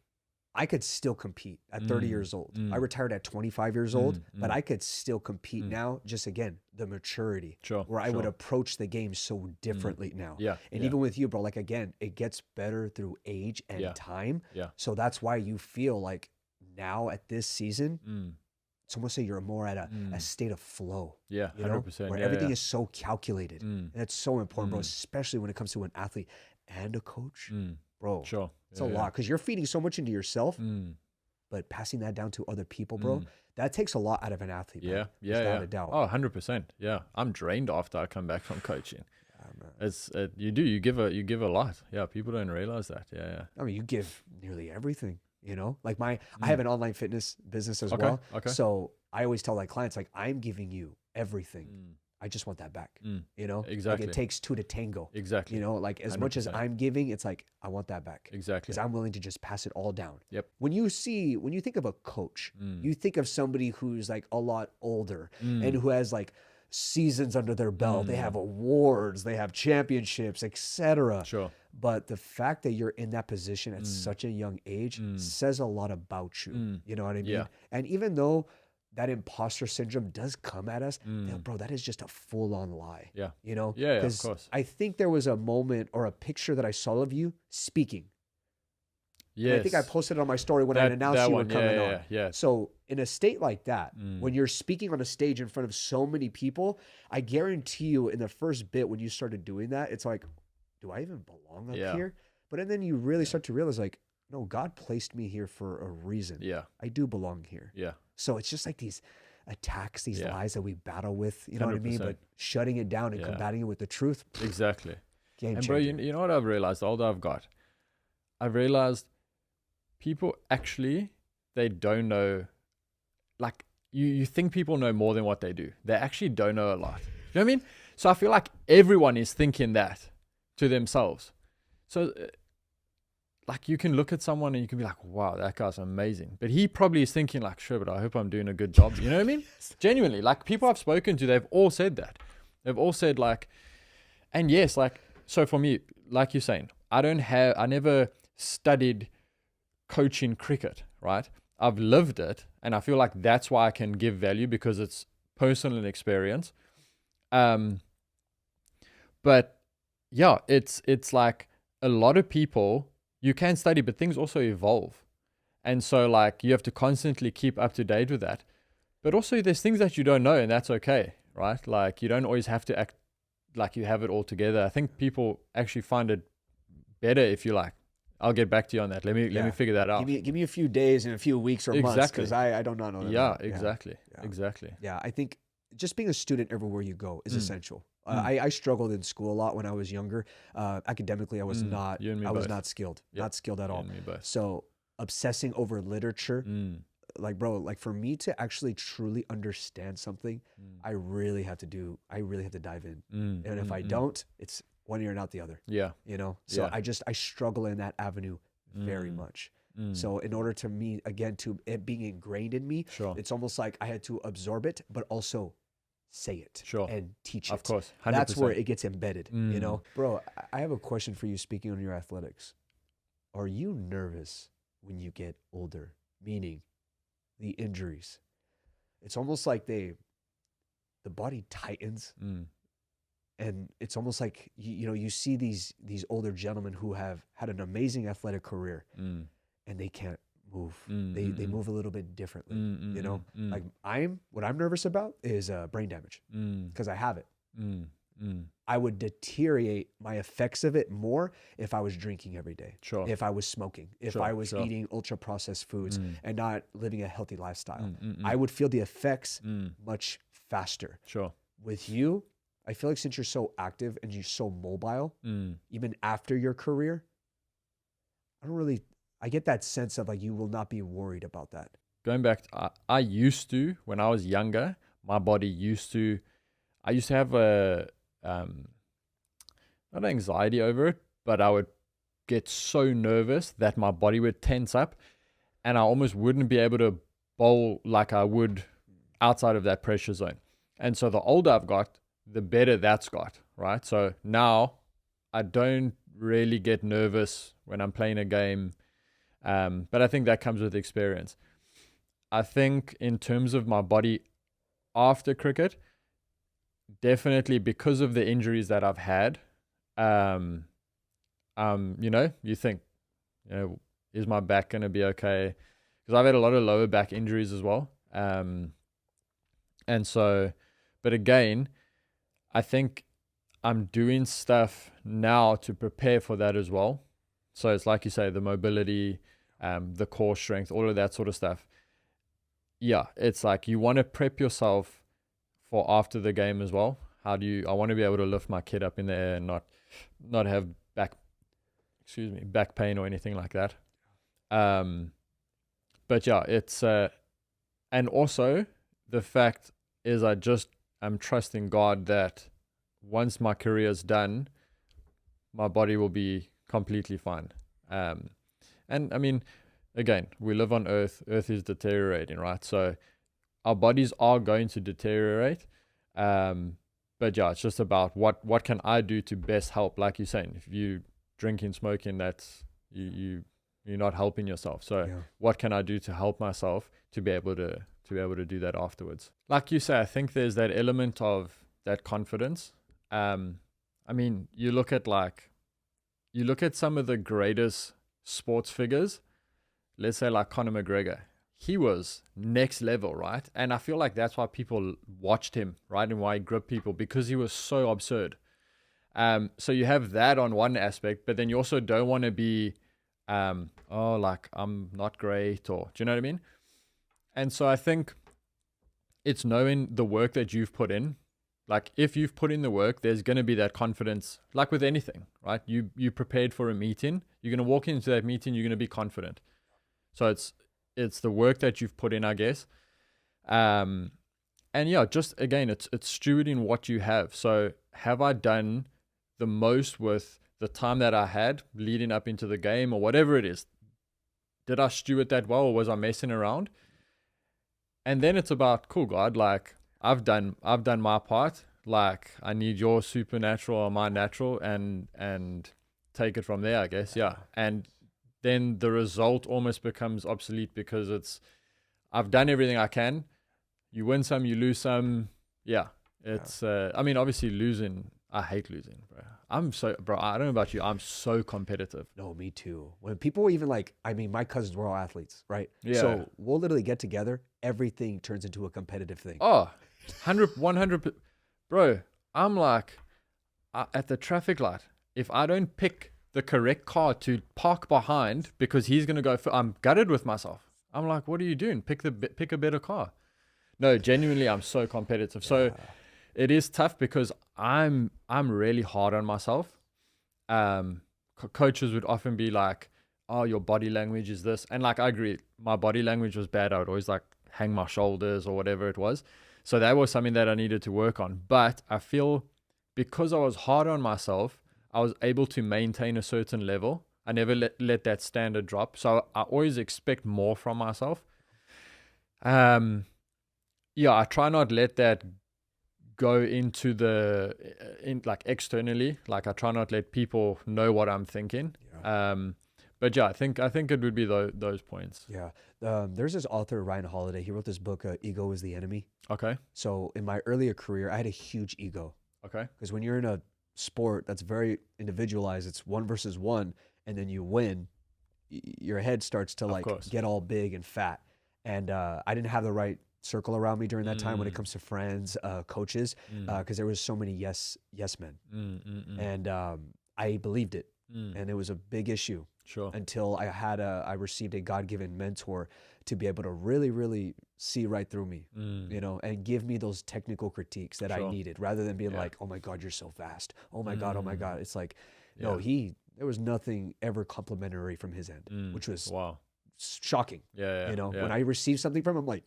Speaker 2: I could still compete at 30 years old. I retired at 25 years old, but I could still compete now. Just again, the maturity where I would approach the game so differently now.
Speaker 1: Yeah.
Speaker 2: And even with you, bro, like again, it gets better through age and time.
Speaker 1: Yeah.
Speaker 2: So that's why you feel like now at this season, it's almost like you're more at a state of flow.
Speaker 1: Yeah. 100%.
Speaker 2: Where everything is so calculated. And it's so important, bro, especially when it comes to an athlete and a coach. Bro, it's a lot because you're feeding so much into yourself, but passing that down to other people, bro, that takes a lot out of an athlete.
Speaker 1: Yeah, without a doubt. Oh, 100%. Yeah, I'm drained after I come back from coaching. It's you give a lot. Yeah, people don't realize that. Yeah.
Speaker 2: I mean, you give nearly everything. Like I have an online fitness business as well.
Speaker 1: Okay.
Speaker 2: So I always tell my clients, like, I'm giving you everything. I just want that back.
Speaker 1: Exactly.
Speaker 2: Like it takes two to tango.
Speaker 1: Exactly.
Speaker 2: Like as 100%. Much as I'm giving, it's like, I want that back.
Speaker 1: Exactly.
Speaker 2: Because I'm willing to just pass it all down.
Speaker 1: Yep.
Speaker 2: When you think of a coach, you think of somebody who's like a lot older and who has like seasons under their belt. They have awards, they have championships, etc.
Speaker 1: Sure.
Speaker 2: But the fact that you're in that position at such a young age says a lot about you. You know what I mean?
Speaker 1: Yeah.
Speaker 2: And even though that imposter syndrome does come at us, bro, that is just a full-on lie.
Speaker 1: Yeah.
Speaker 2: Yeah,
Speaker 1: of course.
Speaker 2: I think there was a moment or a picture that I saw of you speaking.
Speaker 1: Yes.
Speaker 2: And I think I posted it on my story when I announced you were coming on.
Speaker 1: Yeah.
Speaker 2: So in a state like that, when you're speaking on a stage in front of so many people, I guarantee you in the first bit when you started doing that, it's like, do I even belong up here? But then you really start to realize like, no, God placed me here for a reason.
Speaker 1: Yeah.
Speaker 2: I do belong here.
Speaker 1: Yeah.
Speaker 2: So it's just like these attacks, these lies that we battle with, you know 100%. What I mean? But shutting it down and combating it with the truth.
Speaker 1: Exactly.
Speaker 2: Game
Speaker 1: and
Speaker 2: changer.
Speaker 1: bro, you know what I've realized, the older I've got? I've realized people actually, they don't know, like you think people know more than what they do. They actually don't know a lot. You know what I mean? So I feel like everyone is thinking that to themselves. So like you can look at someone and you can be like, wow, that guy's amazing. But he probably is thinking like, sure, but I hope I'm doing a good job. You know what I mean? Genuinely, like people I've spoken to, they've all said that. They've all said like, and yes, like, so for me, like you're saying, I never studied coaching cricket, right? I've lived it, and I feel like that's why I can give value, because it's personal experience. But yeah, it's like a lot of people, you can study, but things also evolve. And so like you have to constantly keep up to date with that. But also there's things that you don't know, and that's okay, right? Like you don't always have to act like you have it all together. I think people actually find it better if you like, I'll get back to you on that. Let me figure that out.
Speaker 2: Give me a few days and a few weeks or months, because I do not know that.
Speaker 1: Yeah, exactly. Exactly.
Speaker 2: Yeah, I think just being a student everywhere you go is essential. I struggled in school a lot when I was younger. Academically, I was not skilled, not skilled at all. So obsessing over literature, like bro, like for me to actually truly understand something, I really have to dive in. And if I don't, it's one ear and out the other. Yeah. You know? So I struggle in that avenue very much. So in order to me, again, to it being ingrained in me, it's almost like I had to absorb it, but also say it and teach it.
Speaker 1: Of course. 100%.
Speaker 2: That's where it gets embedded, you know? Bro, I have a question for you, speaking on your athletics. Are you nervous when you get older? Meaning the injuries. It's almost like the body tightens. And it's almost like, you know, you see these older gentlemen who have had an amazing athletic career and they can't move. They move a little bit differently, you know? Like what I'm nervous about is brain damage, because I have it. I would deteriorate my effects of it more if I was drinking every day, if I was smoking, if I was eating ultra processed foods and not living a healthy lifestyle. I would feel the effects much faster. With you, I feel like since you're so active and you're so mobile, even after your career, I get that sense of like you will not be worried about that.
Speaker 1: Going back, I used to, when I was younger, my body I used to have not anxiety over it, but I would get so nervous that my body would tense up and I almost wouldn't be able to bowl like I would outside of that pressure zone. And so the older I've got, the better that's got, right? So now I don't really get nervous when I'm playing a game, but I think that comes with experience. I think in terms of my body after cricket, definitely because of the injuries that I've had, you know, you think, you know, is my back going to be okay? Because I've had a lot of lower back injuries as well. And so, but again, I think I'm doing stuff now to prepare for that as well. So it's like you say, the mobility, the core strength, all of that sort of stuff. Yeah, it's like you want to prep yourself for after the game as well. I want to be able to lift my kid up in the air and not have back pain or anything like that. But yeah, it's and also the fact is I'm trusting God that once my career is done, my body will be completely fine. And I mean, again, we live on Earth. Earth is deteriorating, right? So our bodies are going to deteriorate. But yeah, it's just about what can I do to best help? Like you're saying, if you drinking, smoking, that's you're not helping yourself. So what can I do to help myself to be able to do that afterwards? Like you say, I think there's that element of that confidence. I mean, you look at some of the greatest sports figures, let's say like Conor McGregor. He was next level, right? And I feel like that's why people watched him, right? And why he gripped people, because he was so absurd. So you have that on one aspect, but then you also don't want to be, like I'm not great, or do you know what I mean? And so I think it's knowing the work that you've put in. Like if you've put in the work, there's going to be that confidence, like with anything, right? You prepared for a meeting, you're going to walk into that meeting, you're going to be confident. So it's the work that you've put in, I guess. And yeah, just again, it's stewarding what you have. So have I done the most with the time that I had leading up into the game or whatever it is? Did I steward that well, or was I messing around? And then it's about, cool, God, like I've done my part. Like, I need your supernatural or my natural, and take it from there, I guess. Yeah. And then the result almost becomes obsolete because I've done everything I can. You win some, you lose some. Yeah. It's, I mean, obviously losing, I hate losing, bro. I don't know about you. I'm so competitive.
Speaker 2: No, me too. When people even like, I mean, my cousins were all athletes, right?
Speaker 1: Yeah.
Speaker 2: So we'll literally get together. Everything turns into a competitive thing.
Speaker 1: Oh, 100, bro. I'm like, at the traffic light, if I don't pick the correct car to park behind because he's going to go, I'm gutted with myself. I'm like, what are you doing? Pick a better car. No, genuinely, I'm so competitive. Yeah. So it is tough because I'm really hard on myself. Coaches would often be like, oh, your body language is this. And like, I agree, my body language was bad. I would always like hang my shoulders or whatever it was. So that was something that I needed to work on. But I feel because I was hard on myself, I was able to maintain a certain level. I never let that standard drop. So I always expect more from myself. Yeah, I try not let that go into like externally. Like, I try not let people know what I'm thinking. Yeah. But yeah, I think it would be those points.
Speaker 2: Yeah. There's this author, Ryan Holiday. He wrote this book, Ego is the Enemy.
Speaker 1: Okay.
Speaker 2: So in my earlier career, I had a huge ego.
Speaker 1: Okay.
Speaker 2: Because when you're in a sport that's very individualized, it's 1 versus 1, and then you win, your head starts to like get all big and fat. And I didn't have the right circle around me during that time when it comes to friends, coaches, because there was so many yes men. And I believed it. And it was a big issue.
Speaker 1: Sure.
Speaker 2: Until I received a God-given mentor to be able to really, really see right through me, you know, and give me those technical critiques that I needed, rather than being like, oh my God, you're so fast. Oh my God. It's like, no, there was nothing ever complimentary from his end, which was shocking.
Speaker 1: Yeah.
Speaker 2: You know, when I received something from him, I'm like,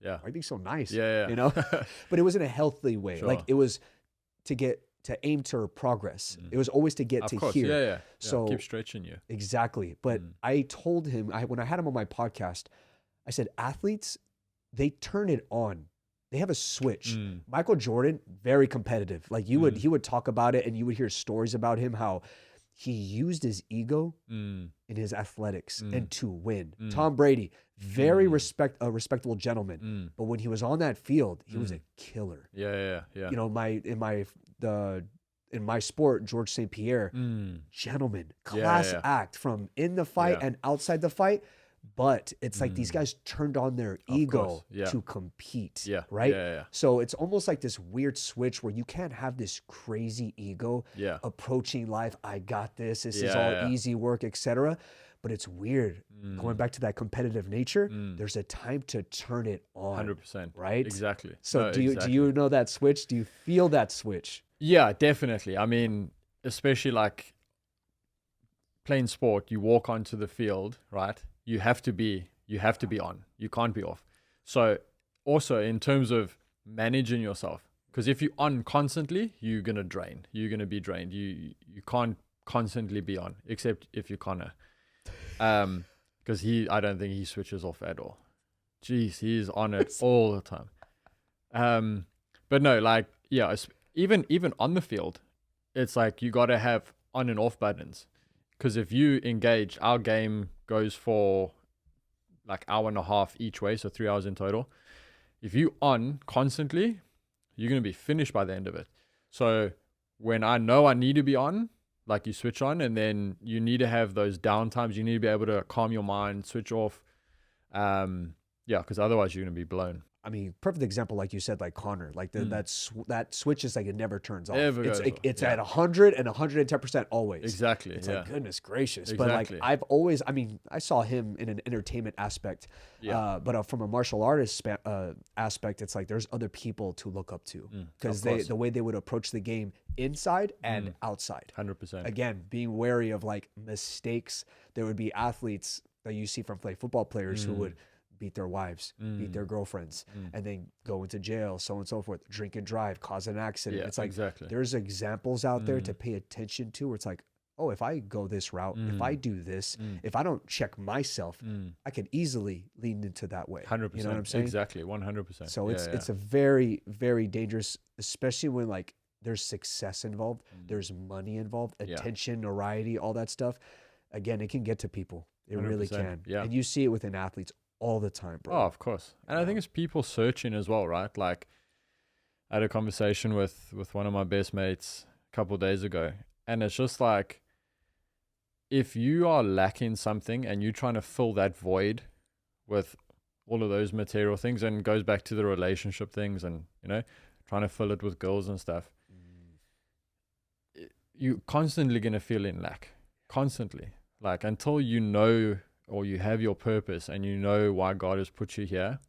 Speaker 2: why are you being so nice?
Speaker 1: Yeah.
Speaker 2: You know, but it was in a healthy way.
Speaker 1: Sure.
Speaker 2: Like, it was to aim to progress. It was always to get to here.
Speaker 1: Yeah. So keep stretching you.
Speaker 2: Exactly. But I told him, when I had him on my podcast, I said, athletes, they turn it on. They have a switch. Michael Jordan, very competitive. Like, he would talk about it, and you would hear stories about him, how he used his ego in his athletics and to win. Tom Brady, very respectable gentleman. But when he was on that field, he was a killer.
Speaker 1: Yeah.
Speaker 2: You know, in my sport, George St. Pierre, gentleman, class act from in the fight and outside the fight. But it's like these guys turned on their ego to compete, right?
Speaker 1: Yeah.
Speaker 2: So it's almost like this weird switch where you can't have this crazy ego approaching life. I got this. This is all easy work, etc. But it's weird. Going back to that competitive nature, there's a time to turn it on.
Speaker 1: 100%.
Speaker 2: Right?
Speaker 1: Exactly.
Speaker 2: So do you know that switch? Do you feel that switch?
Speaker 1: Yeah, definitely. I mean, especially like playing sport, you walk onto the field, right? You have to be on. You can't be off. So also in terms of managing yourself, because if you're on constantly, you're gonna drain. You're gonna be drained. You can't constantly be on, except if you're Connor. Because I don't think he switches off at all. Jeez, he's on it all the time. But no, like, yeah, even on the field, it's like you gotta have on and off buttons. Because if you engage, our game goes for like hour and a half each way, so 3 hours in total. If you on constantly, you're going to be finished by the end of it. So when I know I need to be on, like, you switch on, and then you need to have those down times. You need to be able to calm your mind, switch off. Because otherwise you're going to be blown.
Speaker 2: I mean, perfect example, like you said, like Connor, like that switch is like, it never turns off. It's at 100 and 110% always.
Speaker 1: Exactly.
Speaker 2: It's like, goodness gracious.
Speaker 1: Exactly.
Speaker 2: But like, I saw him in an entertainment aspect, but from a martial artist aspect, it's like there's other people to look up to, because the way they would approach the game inside and outside.
Speaker 1: 100%.
Speaker 2: Again, being wary of like mistakes. There would be athletes that you see from football players who would beat their wives, beat their girlfriends, and then go into jail, so on and so forth, drink and drive, cause an accident. It's like, there's examples out there to pay attention to, where it's like, oh, if I go this route, if I do this, if I don't check myself, I could easily lean into that way.
Speaker 1: 100%.
Speaker 2: You know what I'm saying?
Speaker 1: Exactly. 100%.
Speaker 2: So it's a very, very dangerous, especially when like there's success involved, there's money involved, attention, notoriety, all that stuff. Again, it can get to people. It really can.
Speaker 1: Yeah.
Speaker 2: And you see it within athletes all the time, bro.
Speaker 1: Oh, of course. And I think it's people searching as well, right? Like I had a conversation with one of my best mates a couple of days ago, and it's just like, if you are lacking something and you're trying to fill that void with all of those material things, and it goes back to the relationship things and, you know, trying to fill it with girls and stuff, you're constantly going to feel in lack, constantly. Like until you know, or you have your purpose and you know why God has put you here,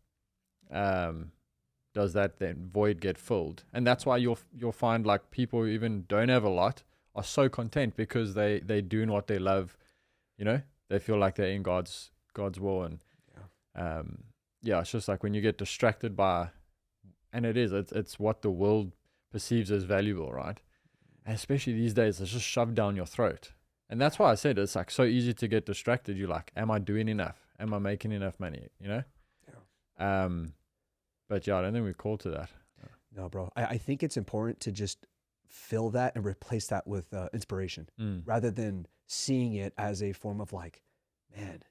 Speaker 1: does that then void get filled? And that's why you'll find like people who even don't have a lot are so content, because they're doing what they love, you know, they feel like they're in God's will. And it's just like when you get distracted by, and it's what the world perceives as valuable, right? And especially these days, it's just shoved down your throat. And that's why I said it's like so easy to get distracted. You're like, am I doing enough? Am I making enough money? You know? Yeah. But yeah, I don't think we're called to that.
Speaker 2: No, bro. I think it's important to just fill that and replace that with inspiration, rather than seeing it as a form of like, man,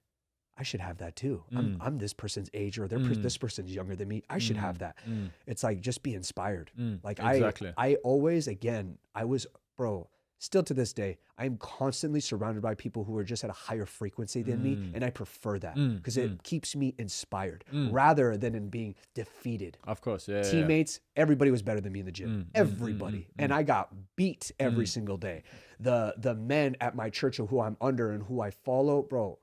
Speaker 2: I should have that too. I'm this person's age, or this person's younger than me. I should have that. It's like, just be inspired. Like exactly. I always, again, bro, still to this day, I'm constantly surrounded by people who are just at a higher frequency than me. And I prefer that because it keeps me inspired rather than in being defeated.
Speaker 1: Of course.
Speaker 2: Teammates, everybody was better than me in the gym. Everybody. And I got beat every single day. The men at my church who I'm under and who I follow, bro,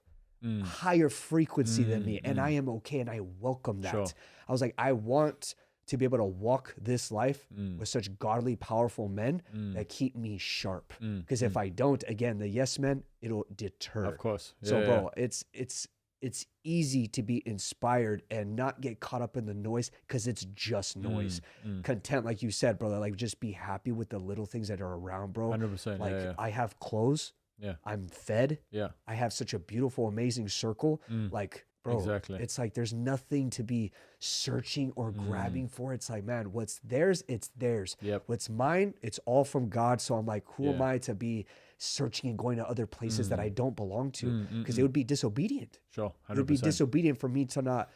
Speaker 2: higher frequency than me. And I am okay. And I welcome that. Sure. I was like, I want to be able to walk this life with such godly, powerful men that keep me sharp. Because if I don't, again, the yes men, it'll deter.
Speaker 1: Of course. Yeah,
Speaker 2: so, bro, it's easy to be inspired and not get caught up in the noise, because it's just noise. Content, like you said, brother, like just be happy with the little things that are around, bro.
Speaker 1: 100%.
Speaker 2: Like I have clothes. Yeah. I'm fed. Yeah. I have such a beautiful, amazing circle. Like, bro, exactly. It's like there's nothing to be searching or grabbing for. It's like, man, what's theirs, it's theirs. Yep. What's mine, it's all from God. So I'm like, who am I to be searching and going to other places that I don't belong to? Because it would be disobedient.
Speaker 1: Sure, 100%.
Speaker 2: It would be disobedient for me to not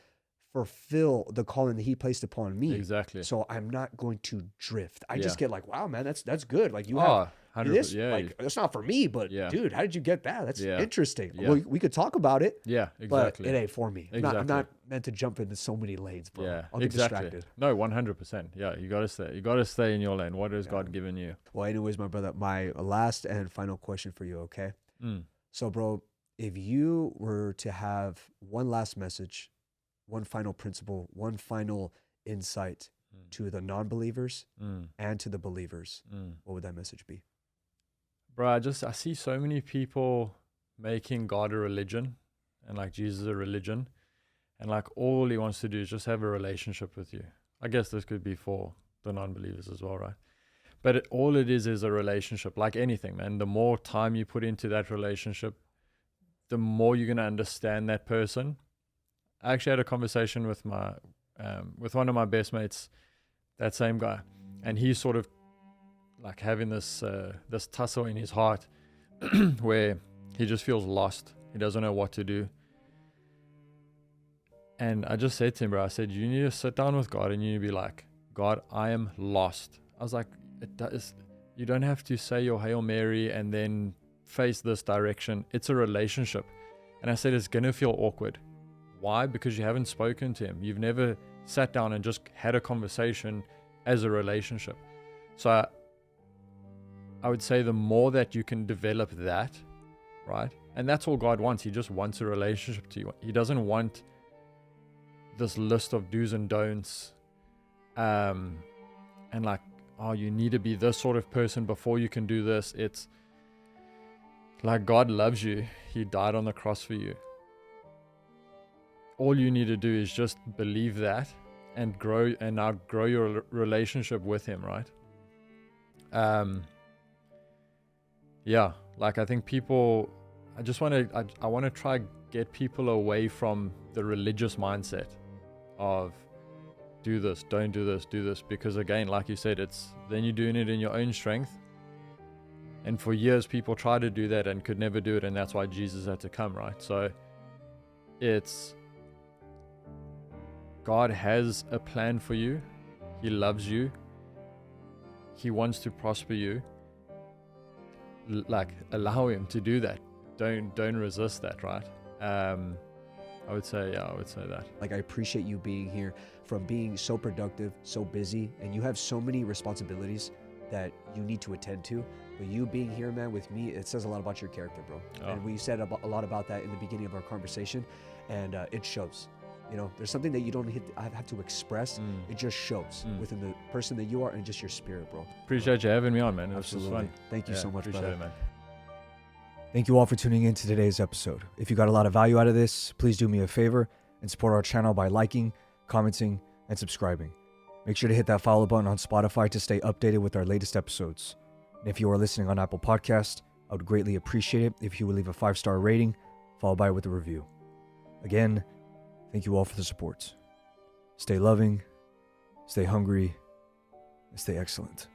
Speaker 2: fulfill the calling that he placed upon me.
Speaker 1: Exactly.
Speaker 2: So I'm not going to drift. I just get like, wow, man, that's good. Like you have this, like that's not for me, but dude, how did you get that? That's interesting. Well, we could talk about it. Yeah, exactly. But it ain't for me. Exactly. I'm not meant to jump into so many lanes, bro. Yeah, I'll get distracted.
Speaker 1: No, 100%. Yeah, you gotta stay. You gotta stay in your lane. What has God given you?
Speaker 2: Well, anyways, my brother, my last and final question for you, okay? So, bro, if you were to have one last message, one final principle, one final insight to the non-believers and to the believers, what would that message be?
Speaker 1: Bro, I see so many people making God a religion and like Jesus a religion, and like all he wants to do is just have a relationship with you. I guess this could be for the non-believers as well, right? But all it is a relationship, like anything, man. The more time you put into that relationship, the more you're going to understand that person. I actually had a conversation with with one of my best mates, that same guy, and he's sort of like having this tussle in his heart where he just feels lost. He doesn't know what to do. And I just said to him, bro, I said, you need to sit down with God and you need to be like, God, I am lost. I was like, you don't have to say your Hail Mary and then face this direction. It's a relationship. And I said, it's going to feel awkward. Why? Because you haven't spoken to him. You've never sat down and just had a conversation as a relationship. So I would say the more that you can develop that, right? And that's all God wants. He just wants a relationship to you. He doesn't want this list of do's and don'ts. And like, oh, you need to be this sort of person before you can do this. It's like God loves you. He died on the cross for you. All you need to do is just believe that and grow your relationship with him, right? Yeah, Like, I think people, I want to try get people away from the religious mindset of do this, don't do this, do this. Because again, like you said, then you're doing it in your own strength. And for years, people try to do that and could never do it. And that's why Jesus had to come, right? So God has a plan for you. He loves you. He wants to prosper you. Like, allow him to do that. Don't resist that, right? I would say that.
Speaker 2: Like, I appreciate you being here, from being so productive, so busy, and you have so many responsibilities that you need to attend to. But you being here, man, with me, it says a lot about your character, bro.
Speaker 1: Oh.
Speaker 2: And we said a lot about that in the beginning of our conversation, and it shows. You know, there's something that you don't have to express. It just shows within the person that you are and just your spirit, bro.
Speaker 1: Appreciate you having me on, man. It
Speaker 2: Absolutely.
Speaker 1: was fun.
Speaker 2: Thank you so much,
Speaker 1: appreciate
Speaker 2: brother.
Speaker 1: it, man.
Speaker 2: Thank you all for tuning in to today's episode. If you got a lot of value out of this, please do me a favor and support our channel by liking, commenting, and subscribing. Make sure to hit that follow button on Spotify to stay updated with our latest episodes. And if you are listening on Apple Podcast, I would greatly appreciate it if you would leave a 5-star rating, followed by with a review. Again, thank you all for the support. Stay loving, stay hungry, and stay excellent.